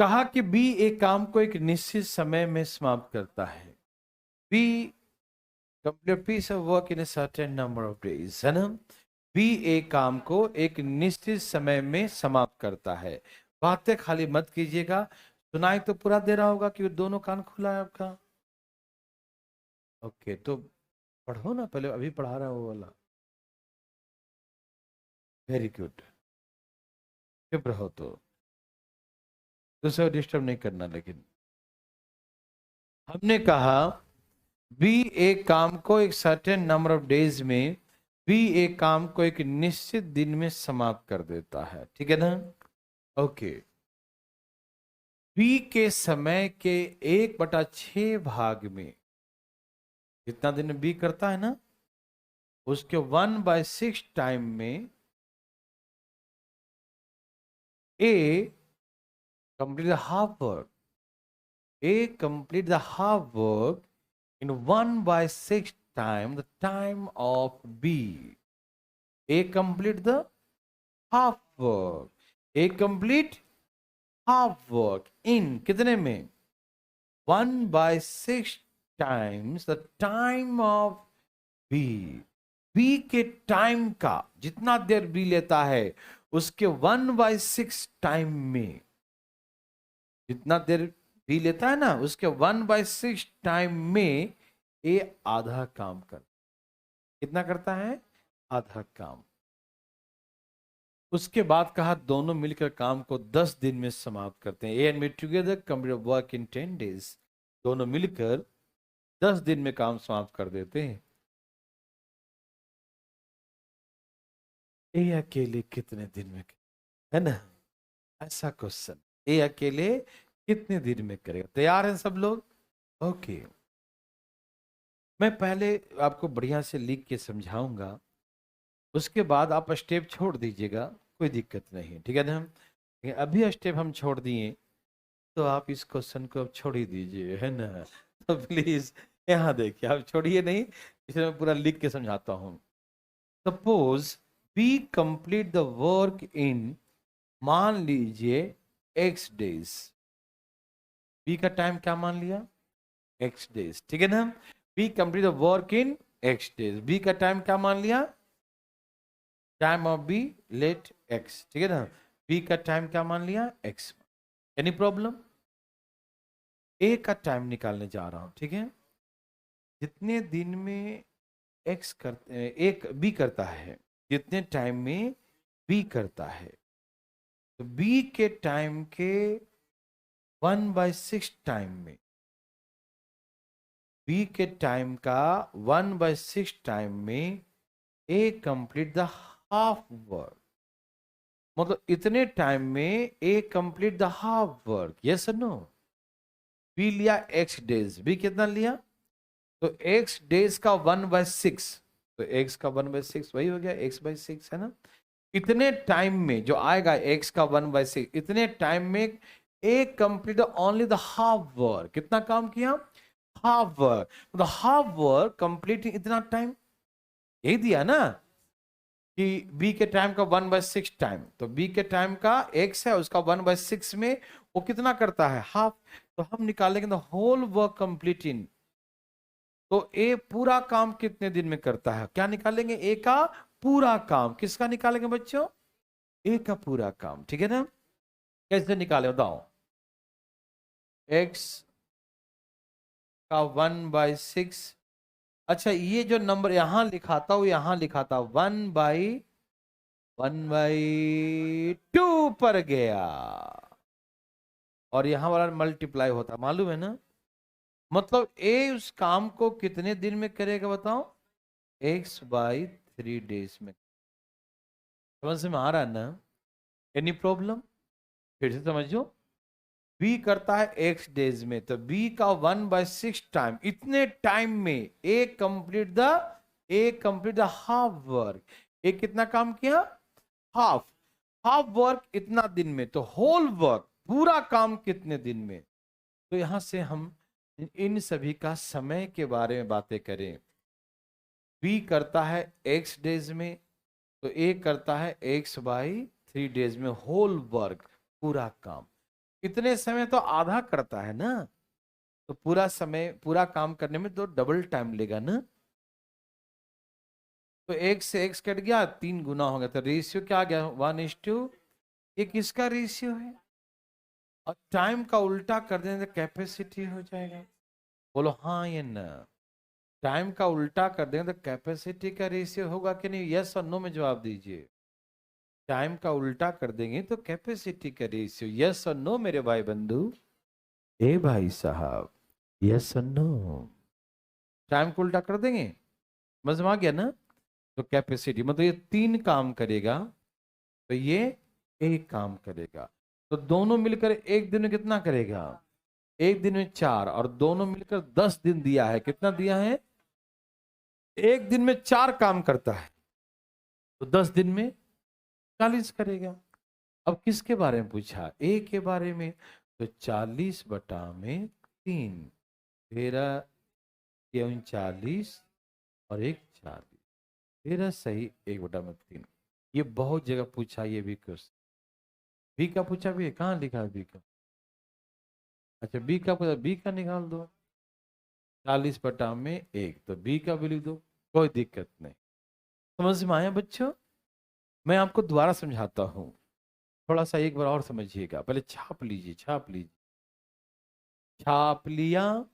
कहा कि बी एक काम को एक निश्चित समय में समाप्त करता है। B complete piece of work in a certain number of days, है ना। बी एक काम को एक निश्चित समय में समाप्त करता है। बातें खाली मत कीजिएगा, सुनाई तो पूरा दे रहा होगा कि दोनों कान खुला है आपका। ओके, तो पढ़ो ना पहले, अभी पढ़ा रहा है वो वाला। वेरी गुड, चुप रहो, तो दूसरा डिस्टर्ब नहीं करना। लेकिन हमने कहा बी एक काम को एक सर्टेन नंबर ऑफ डेज में, बी एक काम को एक निश्चित दिन में समाप्त कर देता है, ठीक है ना। ओके, बी के समय के 1/6 भाग में, जितना दिन बी करता है ना, उसके 1/6 टाइम में A complete the half work. A complete the half work in 1/6 time the time of B. A complete the half work. A complete half work in कितने में? 1/6 times the time of B. B के time का जितना देर B लेता है, उसके 1/6 time में, जितना देर B लेता है ना, उसके 1/6 टाइम में ए आधा काम कर, कितना करता है? आधा काम। उसके बाद कहा दोनों मिलकर काम को 10 दिन में समाप्त करते हैं। A and B together complete work in 10 days. दोनों मिलकर 10 दिन में काम समाप्त कर देते हैं। ए अकेले कितने दिन में, है ना, ऐसा क्वेश्चन। ए अकेले कितने दिन में करेगा? तैयार हैं सब लोग? ओके, मैं पहले आपको बढ़िया से लिख के समझाऊंगा, उसके बाद आप स्टेप छोड़ दीजिएगा, कोई दिक्कत नहीं, ठीक है ना। अभी स्टेप हम छोड़ दिए तो आप इस क्वेश्चन को अब छोड़ ही दीजिए, है ना। तो प्लीज यहाँ देखिए, आप छोड़िए नहीं, इसे मैं पूरा लिख के समझाता हूँ। Suppose B complete the work in, मान लीजिए x डेज। बी का टाइम क्या मान लिया? x डेज, ठीक है ना। B complete the work in x days. B का टाइम क्या मान लिया? Time of B let x, ठीक है ना। बी का टाइम क्या मान लिया? x। Any problem? ए का टाइम निकालने जा रहा हूं, ठीक है। जितने दिन में एक्स करते, एक बी करता है, जितने टाइम में बी करता है, तो बी के टाइम के 1/6 टाइम में, बी के टाइम का 1/6 टाइम में A complete the half work. मतलब इतने टाइम में A complete the half work, yes और नो। बी लिया एक्स डेज, बी कितना लिया? तो एक्स डेज का 1/6, तो एक्स का 1/6 वही हो गया, x/6, है ना। इतने टाइम में जो आएगा x का 1/6, इतने टाइम में A complete only the half work. कितना काम किया? Half work. तो हाफ वर्क कंप्लीट इतना टाइम, यही दिया ना कि b के टाइम का 1/6 टाइम, तो b के टाइम का x है, उसका 1/6 में वो कितना करता है? हाफ। तो हम निकालेंगे the whole work complete in, तो ए पूरा काम कितने दिन में करता है? क्या निकालेंगे? ए का पूरा काम। किसका निकालेंगे बच्चों? ए का पूरा काम, ठीक है ना। कैसे निकाले बताओ? एक्स का 1/6, अच्छा ये जो नंबर यहां लिखा था वो यहां लिखा था 1/2 पर गया, और यहां वाला मल्टीप्लाई होता, मालूम है ना। मतलब ए उस काम को कितने दिन में करेगा बताओ? x/3 डेज में। समझ में आ रहा है ना? Any problem? फिर से समझो, बी करता है x डेज में, तो बी का 1/6 टाइम, इतने टाइम में A complete the half work. ए कितना काम किया? हाफ। हाफ वर्क इतना दिन में, तो होल वर्क पूरा काम कितने दिन में? तो यहां से हम इन सभी का समय के बारे में बातें करें। बी करता है x डेज में, तो ए करता है x/3 डेज में होल वर्क, पूरा काम। इतने समय तो आधा करता है ना, तो पूरा समय पूरा काम करने में तो डबल टाइम लेगा ना। तो एक से एक कट गया, 3 गुना हो गया, तो रेशियो क्या आ गया, 1:2। ये किसका रेशियो है? और टाइम का उल्टा कर देने तो कैपेसिटी हो जाएगा। बोलो हाँ या ना। टाइम का उल्टा कर देंगे तो कैपेसिटी का रेशियो होगा कि नहीं? यस और नो में जवाब दीजिए। टाइम का उल्टा कर देंगे तो कैपेसिटी का रेशियो, यस और नो मेरे भाई बंधु। ए भाई साहब, यस और नो। टाइम को उल्टा कर देंगे, समझ में आ गया ना? तो कैपेसिटी मतलब ये 3 काम करेगा, तो ये एक काम करेगा। तो दोनों मिलकर एक दिन में कितना करेगा? एक दिन में 4, और दोनों मिलकर 10 दिन दिया है। कितना दिया है? एक दिन में 4 काम करता है, तो 10 दिन में 40 करेगा। अब किसके बारे में पूछा? ए के बारे में। तो 40/3, 13 क्यों 40 और 1 40, 13 सही 1/3। ये बहुत जगह पूछा, ये भी क्वेश्चन बी का पूछा भी है। कहाँ लिखा है बी का? अच्छा बी का पूछा, बी का निकाल दो। 40/1, तो बी का भी लिख दो, कोई दिक्कत नहीं। समझ में आया बच्चों? मैं आपको दोबारा समझाता हूँ, थोड़ा सा एक बार और समझिएगा। पहले छाप लीजिए, छाप लीजिए। छाप लिया,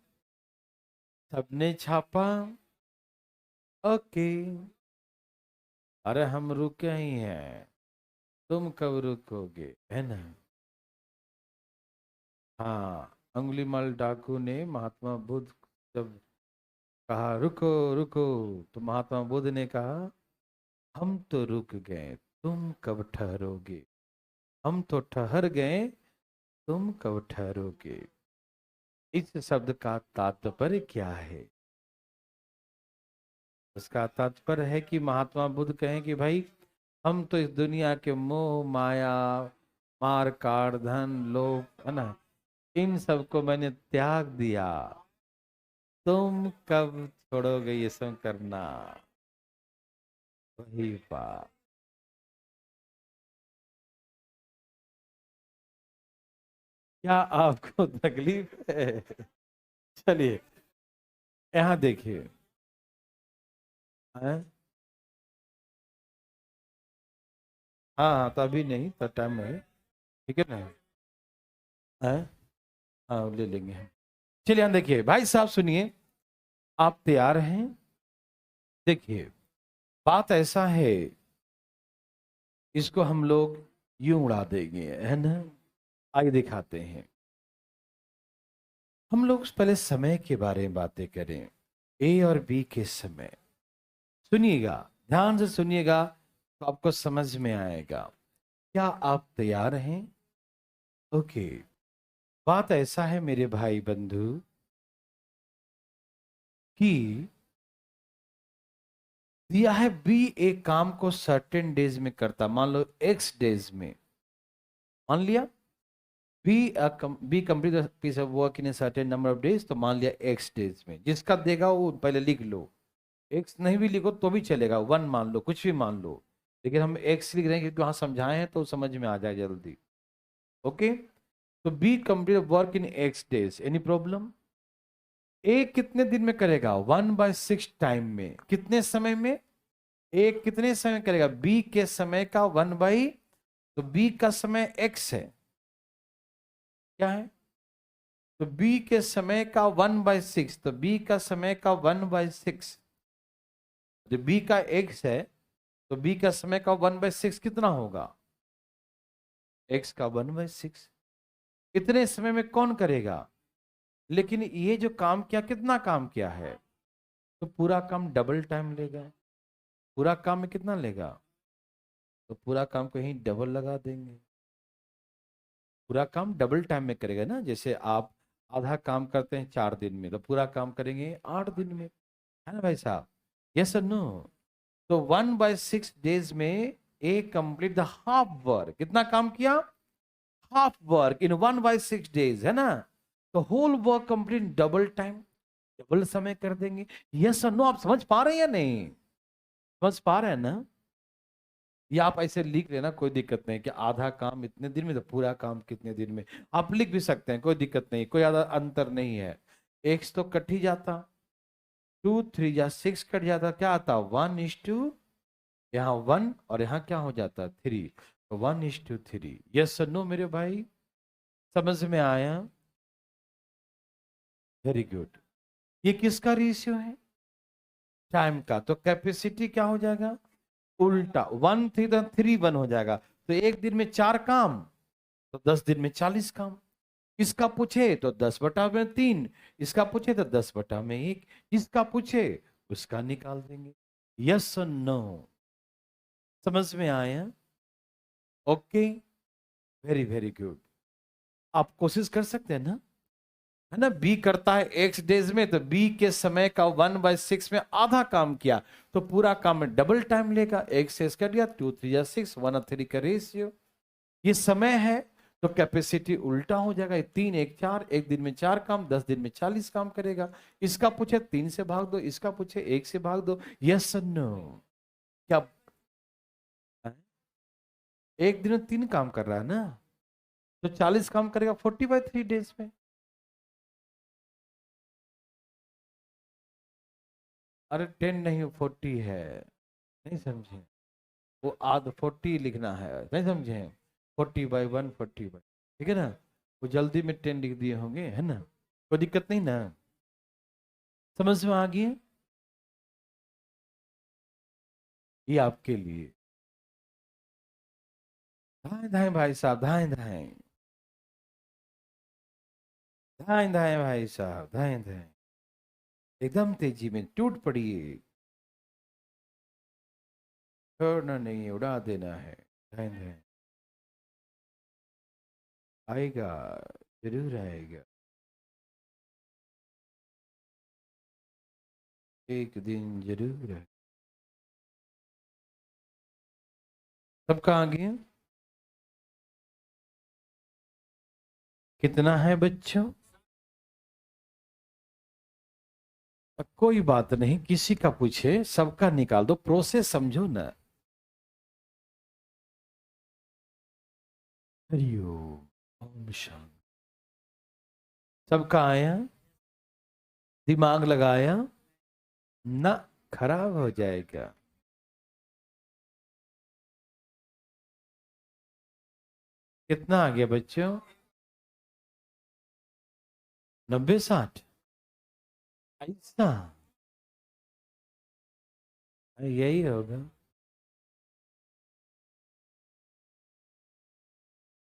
सबने छापा, ओके। अरे हम रुके ही हैं, तुम कब रुकोगे, है ना? हाँ, अंगुलीमाल डाकू ने महात्मा बुद्ध जब कहा रुको रुको, तो महात्मा बुद्ध ने कहा हम तो रुक गए, तुम कब ठहरोगे? हम तो ठहर गए, तुम कब ठहरोगे? इस शब्द का तात्पर्य क्या है? उसका तात्पर्य है कि महात्मा बुद्ध कहें कि भाई हम तो इस दुनिया के मोह माया, मार काट, धन लोभ, है ना, इन सबको मैंने त्याग दिया, तुम कब छोड़ोगे ये सब करना? वही बात। क्या आपको तकलीफ है? चलिए यहाँ देखिए। हैं? हाँ हाँ, तो अभी नहीं, तो टाइम है, ठीक है ना? हैं? हाँ ले लेंगे हम। चलिए यहाँ देखिए भाई साहब, सुनिए, आप तैयार हैं? देखिए बात ऐसा है, इसको हम लोग यूं उड़ा देंगे, है ना? आगे दिखाते हैं। हम लोग पहले समय के बारे में बातें करें, ए और बी के समय। सुनिएगा, ध्यान से सुनिएगा, तो आपको समझ में आएगा। क्या आप तैयार हैं? ओके। बात ऐसा है मेरे भाई बंधु कि दिया है बी एक काम को सर्टेन डेज में करता, मान लो एक्स डेज में, मान लिया B B complete piece of work in certain number of days, तो मान लिया एक्स डेज में। जिसका देगा वो पहले लिख लो, एक्स नहीं भी लिखो तो भी चलेगा, 1 मान लो, कुछ भी मान लो, लेकिन हम एक्स लिख रहे हैं क्योंकि वहां समझाए हैं तो समझ में आ जाए जल्दी। ओके, तो B complete work in X days, any problem? A कितने दिन में करेगा? 1/6 टाइम में। कितने समय में? ए कितने समय करेगा? बी के समय का 1/, तो बी का समय एक्स है, क्या है? तो बी के समय का 1/6, तो बी का समय का 1/6, जो बी का एक्स है, तो बी का समय का 1/6 कितना होगा? एक्स का 1/6। इतने समय में कौन करेगा? लेकिन ये जो काम किया, कितना काम किया है? तो पूरा काम डबल टाइम लेगा। पूरा काम में कितना लेगा? तो पूरा काम को यहीं डबल लगा देंगे। पूरा काम डबल टाइम में करेगा ना, जैसे आप आधा काम करते हैं 4 दिन में, तो पूरा काम करेंगे 8 दिन में, है ना भाई साहब? यस और नो? तो 1/6 डेज में A complete the half work. कितना काम किया? हाफ वर्क इन 1/6 डेज, है ना? तो whole work complete double time, double समय कर देंगे। यस और नो? आप समझ पा रहे हैं या नहीं? समझ पा रहे हैं ना? या आप ऐसे लिख लेना, कोई दिक्कत नहीं कि आधा काम इतने दिन में तो पूरा काम कितने दिन में, आप लिख भी सकते हैं, कोई दिक्कत नहीं, कोई ज्यादा अंतर नहीं है। एक्स तो कट ही जाता, 2 3 जा 6 कट जाता, क्या आता 1:2, यहाँ 1 और यहाँ क्या हो जाता 3, तो 1:3। यस नो मेरे भाई, समझ में आया? Very good. ये किसका रेशियो है? टाइम का। तो कैपेसिटी क्या हो जाएगा? उल्टा, 1 3 तो 3 1 हो जाएगा। तो एक दिन में 4 काम, तो 10 दिन में 40 काम। इसका पूछे तो 10/3, इसका पूछे तो 10/1, इसका पूछे उसका निकाल देंगे। यस और नो, समझ में आया? Okay, very very good. आप कोशिश कर सकते हैं ना, है ना? बी करता है एक्स डेज में, तो बी के समय का 1/6 में आधा काम किया, तो पूरा काम में डबल टाइम लेगा। एक्स से कर दिया, 2 3 जा 6, 1/3 का रेशियो, ये समय है। तो कैपेसिटी उल्टा हो जाएगा, 3 1 4, एक दिन में 4 काम, 10 दिन में 40 काम करेगा। इसका पूछे 3 से भाग दो, इसका पूछे 1 से भाग दो। Yes no? क्या एक दिन में 3 काम कर रहा है ना, तो 40 काम करेगा 40/3 डेज में। अरे 10 नहीं 40 है, नहीं समझे? वो आध 40 लिखना है, नहीं समझे? 40/1, 40/, ठीक है ना? वो जल्दी में 10 लिख दिए होंगे, है ना? कोई दिक्कत नहीं ना, समझ में आ गई? ये आपके लिए। धाएं धाएं भाई साहब, धाएं धाएं, धाएं धाएं भाई साहब, धाएं धाएं, एकदम तेजी में टूट पड़िए, छोड़ना नहीं है, उड़ा देना है। धाएं धाएं, आएगा, जरूर आएगा, एक दिन जरूर है। सब कहाँ गए? कितना है बच्चों? कोई बात नहीं, किसी का पूछे सबका निकाल दो, प्रोसेस समझो ना। हरिओम, ओम शांति। सबका आया? दिमाग लगाया ना? खराब हो जाएगा। कितना आ गया बच्चों? 90 60? ऐसा? यही होगा।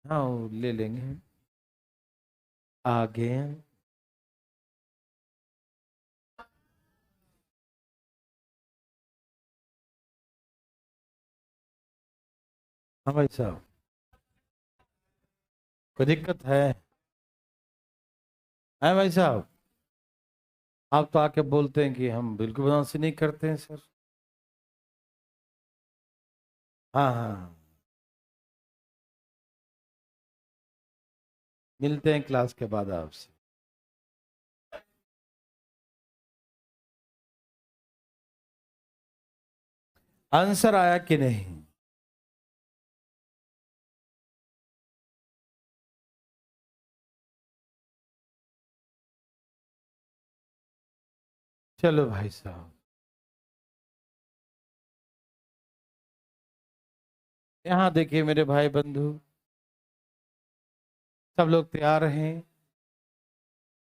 हाँ वो ले लेंगे। आगे। हाँ भाई साहब, कोई दिक्कत है भाई साहब? आप तो आके बोलते हैं कि हम बिल्कुल बदमाशी नहीं करते हैं सर। हाँ हाँ हाँ। मिलते हैं क्लास के बाद आपसे। आंसर आया कि नहीं? चलो भाई साहब, यहाँ देखिए मेरे भाई बंधु, सब लोग तैयार हैं।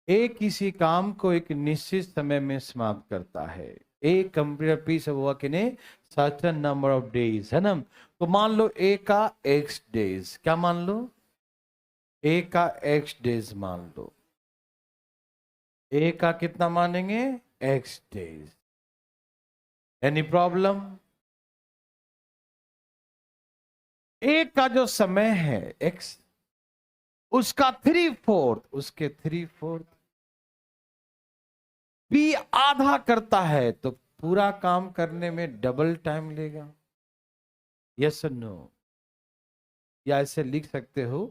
एक किसी काम को एक निश्चित समय में समाप्त करता है। एक computer piece of work in a certain number of days, है ना? तो मान लो ए का एक्स डेज, क्या मान लो? ए का एक्स डेज मान लो। ए का कितना मानेंगे? X days. Any problem? ए का जो समय है एक्स, उसका 3/4, उसके 3/4 बी आधा करता है, तो पूरा काम करने में डबल टाइम लेगा। यस और नो? या ऐसे लिख सकते हो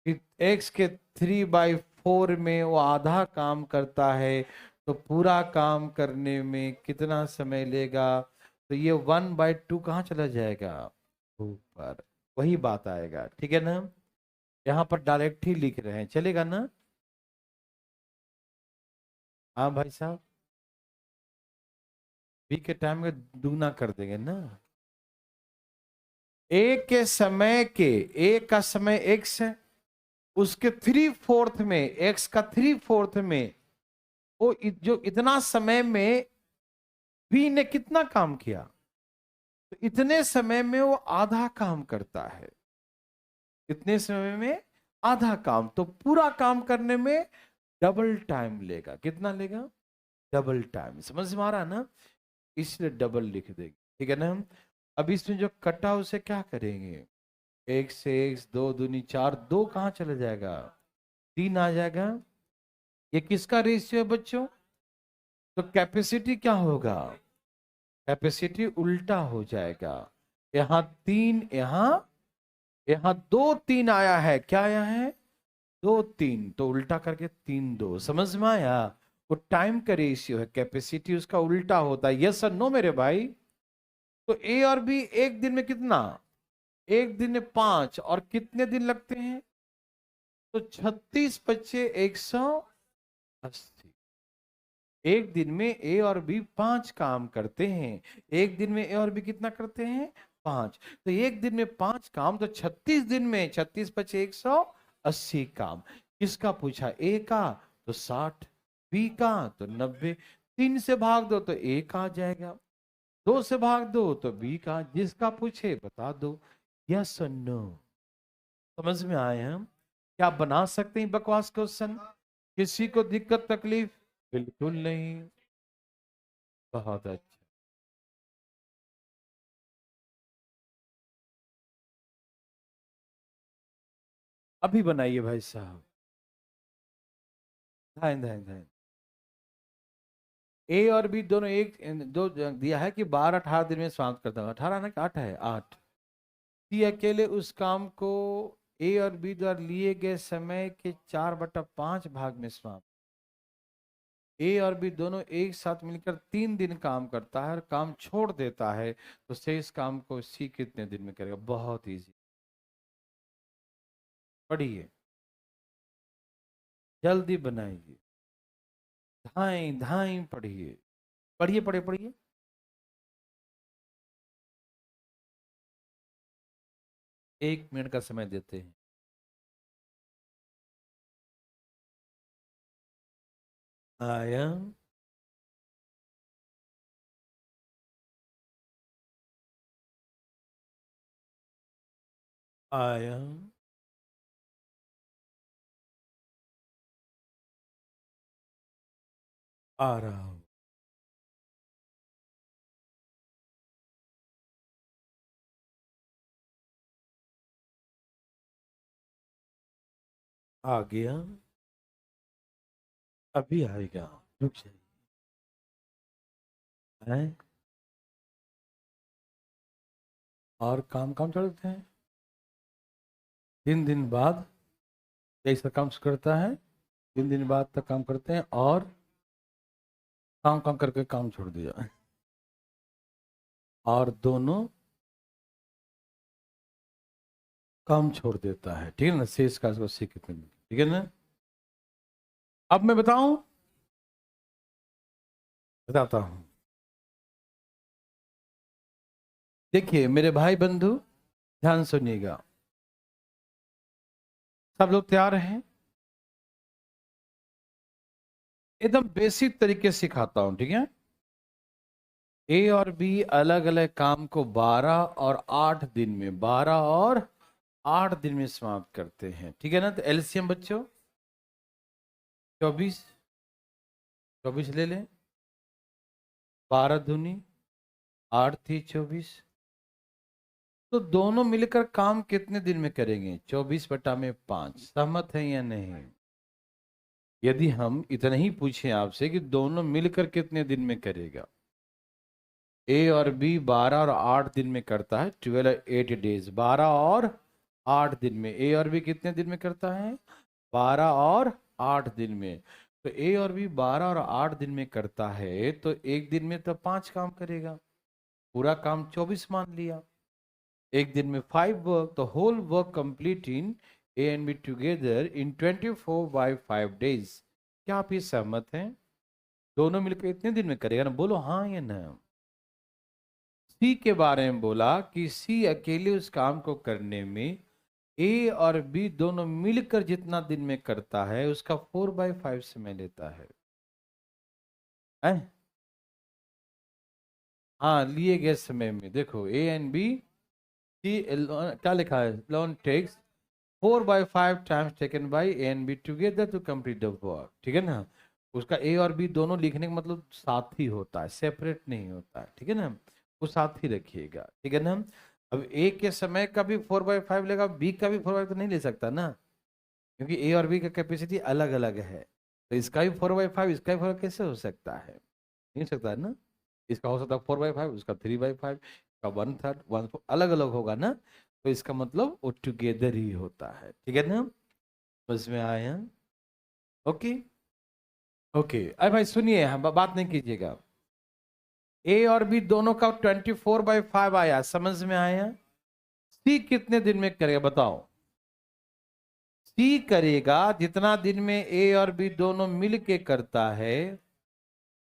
कि एक्स के 3/4 में वो आधा काम करता है, तो पूरा काम करने में कितना समय लेगा? तो ये 1/2 कहाँ चला जाएगा, ऊपर, वही बात आएगा। ठीक है ना, यहाँ पर डायरेक्ट ही लिख रहे हैं, चलेगा ना। हाँ भाई साहब, बी के टाइम में दुगना कर देंगे ना। ए के समय के, ए का समय एक्स है, उसके 3/4 में, एक्स का 3/4 में, वो जो इतना समय में बी ने कितना काम किया, तो इतने समय में वो आधा काम करता है, इतने समय में आधा काम, तो पूरा काम करने में डबल टाइम लेगा। कितना लेगा, डबल टाइम। समझ में आ रहा है ना, इसलिए डबल लिख देंगे। ठीक है ना। अब इसमें जो कटा उसे क्या करेंगे, एक से एक, दो दूनी चार, दो कहाँ चला जाएगा, 3 आ जाएगा। ये किसका रेशियो है बच्चों, तो कैपेसिटी क्या होगा, कैपेसिटी उल्टा हो जाएगा। यहाँ 3, यहाँ 2 3 आया है, क्या आया है, 2 3, तो उल्टा करके 3 2। समझ में आया, वो टाइम का रेशियो है, कैपेसिटी उसका उल्टा होता है। यस और नो मेरे भाई। तो ए और बी एक दिन में कितना, एक दिन में 5, और कितने दिन लगते हैं, तो 36 पच्चे 180। एक दिन में ए और बी 5 काम करते हैं, एक दिन में ए और बी कितना करते हैं, 5। तो एक दिन में 5 काम, तो 36 दिन में 36 पचे 180 काम। किसका पूछा, ए का तो 60, बी का तो 90। 3 से भाग दो तो ए का आ जाएगा, 2 से भाग दो तो बी का। जिसका पूछे बता दो, यस और नो। समझ में आए हम, क्या बना सकते हैं बकवास क्वेश्चन, किसी को दिक्कत तकलीफ, बिल्कुल नहीं। बहुत अच्छा, अभी बनाइए भाई साहब। धान धान धान, ए और बी दोनों एक, दो दिया है कि 12 18 दिन में समाप्त करता हूँ। 18 ना कि 8 है, 8। सी अकेले उस काम को ए और बी द्वारा लिए गए समय के 4/5 भाग में समाप्त। ए और बी दोनों एक साथ मिलकर 3 दिन काम करता है और काम छोड़ देता है, तो शेष काम को सी कितने दिन में करेगा। बहुत इजी, पढ़िए, जल्दी बनाइए, धाई धाई पढ़िए, पढ़िए पढ़िए पढ़िए। 1 मिनट का समय देते हैं। आया, आया, आ रहा हूं, आ गया, अभी आएगा, रुक जाइए। हैं? और काम काम चलते हैं, 3 दिन बाद ऐसा काम करता है, 3 दिन बाद तक काम करते हैं, और काम काम करके काम छोड़ दिया, और दोनों काम छोड़ देता है। ठीक है ना, शेष का उसको सीख कितने दिन, ठीक है ना। अब मैं बताऊं, बताता हूं। देखिए मेरे भाई बंधु, ध्यान सुनिएगा, सब लोग तैयार हैं, एकदम बेसिक तरीके से सिखाता हूं, ठीक है। ए और बी अलग अलग काम को 12 और 8 दिन में, 12 और 8 दिन में समाप्त करते हैं। ठीक है ना, तो एलसीएम बच्चों 24, 24 ले लें, 12 दूनी 8 थी 24, तो दोनों मिलकर काम कितने दिन में करेंगे, 24/5। सहमत है या नहीं। यदि हम इतना ही पूछें आपसे कि दोनों मिलकर कितने दिन में करेगा, ए और बी 12 और 8 दिन में करता है, 8 डेज, 12 और 8 दिन में। ए और बी कितने दिन में करता है, 12 और 8 दिन में। तो ए और बी 12 और 8 दिन में करता है, तो एक दिन में तो 5 काम करेगा। पूरा काम 24 मान लिया, एक दिन में 5 वर्क, तो whole work complete in A and B together in 24/5 days। क्या आप ये सहमत हैं? दोनों मिलकर इतने दिन में करेगा ना? बोलो हाँ या ना। सी के बारे में बोला कि सी अकेले उस काम को करने में ए और बी दोनों मिलकर जितना दिन में करता है उसका 4/5 समय लेता है। हैं? हाँ, लिए गए समय में देखो ए एंड बी, सी क्या लिखा है, alone takes 4/5 times taken by A and B together to complete the work. ठीक है ना? उसका ए और बी दोनों लिखने का मतलब साथ ही होता है, सेपरेट नहीं होता है। ठीक है ना? वो साथ ही रखिएगा। ठीक है ना? अब ए के समय का भी 4/5 लेगा, बी का भी 4/5 तो नहीं ले सकता ना, क्योंकि ए और बी का कैपेसिटी अलग अलग है। तो इसका भी 4/5, इसका भी 4 कैसे हो सकता है? नहीं हो सकता है ना? इसका हो सकता है 4/5, उसका 3/5, इसका 1/3, 1/4 अलग अलग होगा ना। तो इसका मतलब वो टुगेदर ही होता है। ठीक है ना? समझ में आया? Okay okay. अरे भाई सुनिए, हम बात नहीं कीजिएगा। ए और बी दोनों का 24/5 आया, समझ में आया? सी कितने दिन में करेगा बताओ? सी करेगा जितना दिन में ए और बी दोनों मिल के करता है,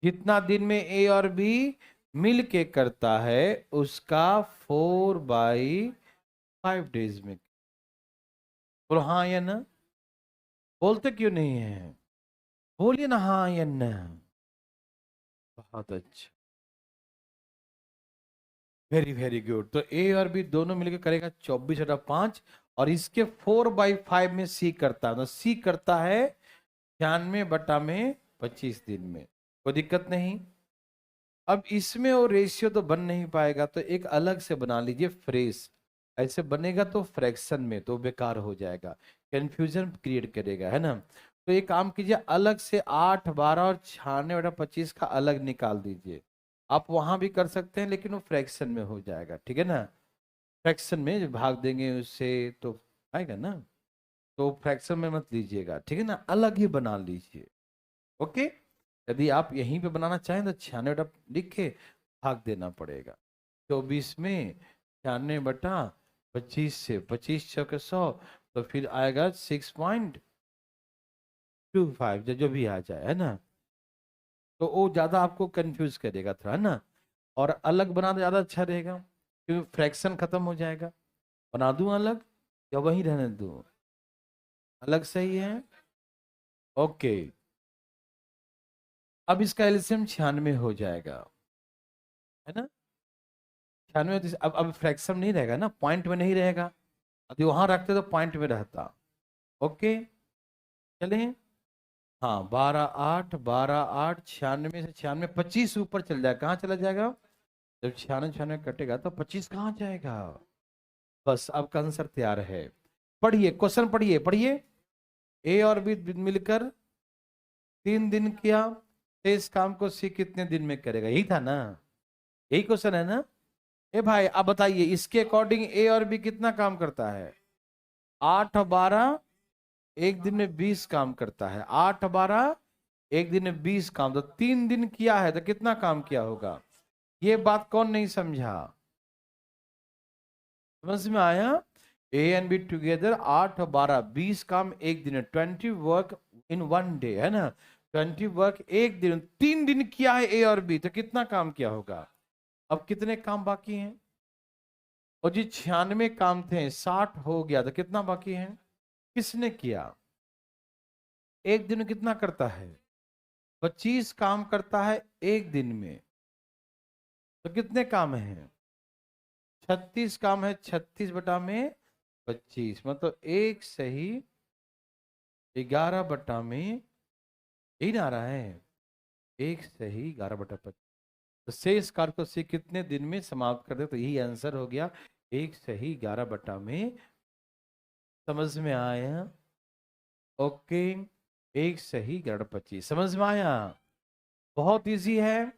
जितना दिन में ए और बी मिल के करता है उसका 4/5 days में। बोलो हाँ या ना। बोलते क्यों नहीं है? बोलिए ना हाँ या ना। बहुत अच्छा, वेरी वेरी गुड। तो ए और बी दोनों मिलकर करेगा 24/5, और इसके 4/5 में सी करता है, तो सी करता है 96/25 दिन में। कोई दिक्कत नहीं। अब इसमें वो रेशियो तो बन नहीं पाएगा, तो एक अलग से बना लीजिए फ्रेश। ऐसे बनेगा तो फ्रैक्शन में तो बेकार हो जाएगा, कंफ्यूजन क्रिएट करेगा, है ना? तो एक काम कीजिए, अलग से 8, 12 और 96/25 का अलग निकाल दीजिए। आप वहां भी कर सकते हैं, लेकिन वो फ्रैक्शन में हो जाएगा। ठीक है ना? फ्रैक्शन में जो भाग देंगे उससे तो आएगा ना, तो फ्रैक्शन में मत लीजिएगा। ठीक है ना? अलग ही बना लीजिए। ओके। यदि आप यहीं पे बनाना चाहें तो 96 लिख के भाग देना पड़ेगा। 24 में 96/25 से 25 चौके 100, तो फिर आएगा 6.25, जो भी आ जाए, है ना? तो वो ज्यादा आपको कंफ्यूज करेगा थोड़ा, है ना? और अलग बना तो ज्यादा अच्छा रहेगा, क्योंकि फ्रैक्शन खत्म हो जाएगा। बना दूं अलग या वहीं रहने दूं? अलग सही है। ओके। अब इसका एलसीएम 96 हो जाएगा, है ना? 96। अब फ्रैक्शन नहीं रहेगा ना, पॉइंट में नहीं रहेगा। यदि वहां रखते तो पॉइंट में रहता। ओके, चलिए। हाँ, 12/8, 12/8, 96 से 96, 25 ऊपर चल जाएगा। कहाँ चला जाएगा? जब 96 96 कटेगा तो 25 कहाँ जाएगा? बस अब का आंसर तैयार है। पढ़िए क्वेश्चन, पढ़िए पढ़िए। ए और बी मिलकर 3 दिन किया, तो इस काम को सी कितने दिन में करेगा? यही था ना? यही क्वेश्चन है ना? ए भाई आप बताइए, इसके अकॉर्डिंग ए और बी कितना काम करता है? 8 और 12, एक दिन में 20 काम करता है। 8 और 12, एक दिन में 20 काम, तो 3 दिन किया है तो कितना काम किया होगा? ये बात कौन नहीं समझा? समझ में आया? ए एंड बी टुगेदर 8 और 12, 20 काम एक दिन में, 20 वर्क इन 1 डे, है ना? 20 वर्क एक दिन, 3 दिन किया है ए और बी, तो कितना काम किया होगा? अब कितने काम बाकी हैं? और जी 96 काम थे, 60 हो गया, तो कितना बाकी है? किसने किया? एक दिन में कितना करता है? 25 काम करता है एक दिन में, तो कितने काम हैं? 36 काम है। 36/25, मतलब एक सही 11/में, यही ना आ रहा है? एक सही 11/25। तो शेष कार्य को से कितने दिन में समाप्त कर दे, तो यही आंसर हो गया, एक सही 11/में। समझ में आया? ओके। एक सही 11/25 समझ में आया? बहुत इजी है।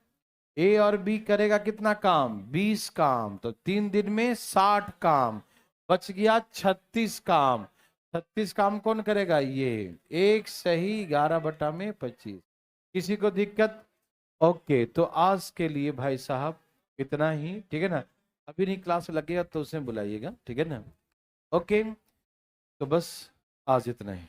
ए और बी करेगा कितना काम? 20 काम, तो 3 दिन में 60 काम, बच गया 36 काम। 36 काम कौन करेगा? ये एक सही 11/25। किसी को दिक्कत? ओके, तो आज के लिए भाई साहब इतना ही, ठीक है ना। अभी नहीं क्लास लगेगा तो उसे बुलाइएगा, ठीक है ना। ओके, तो बस आज इतना ही।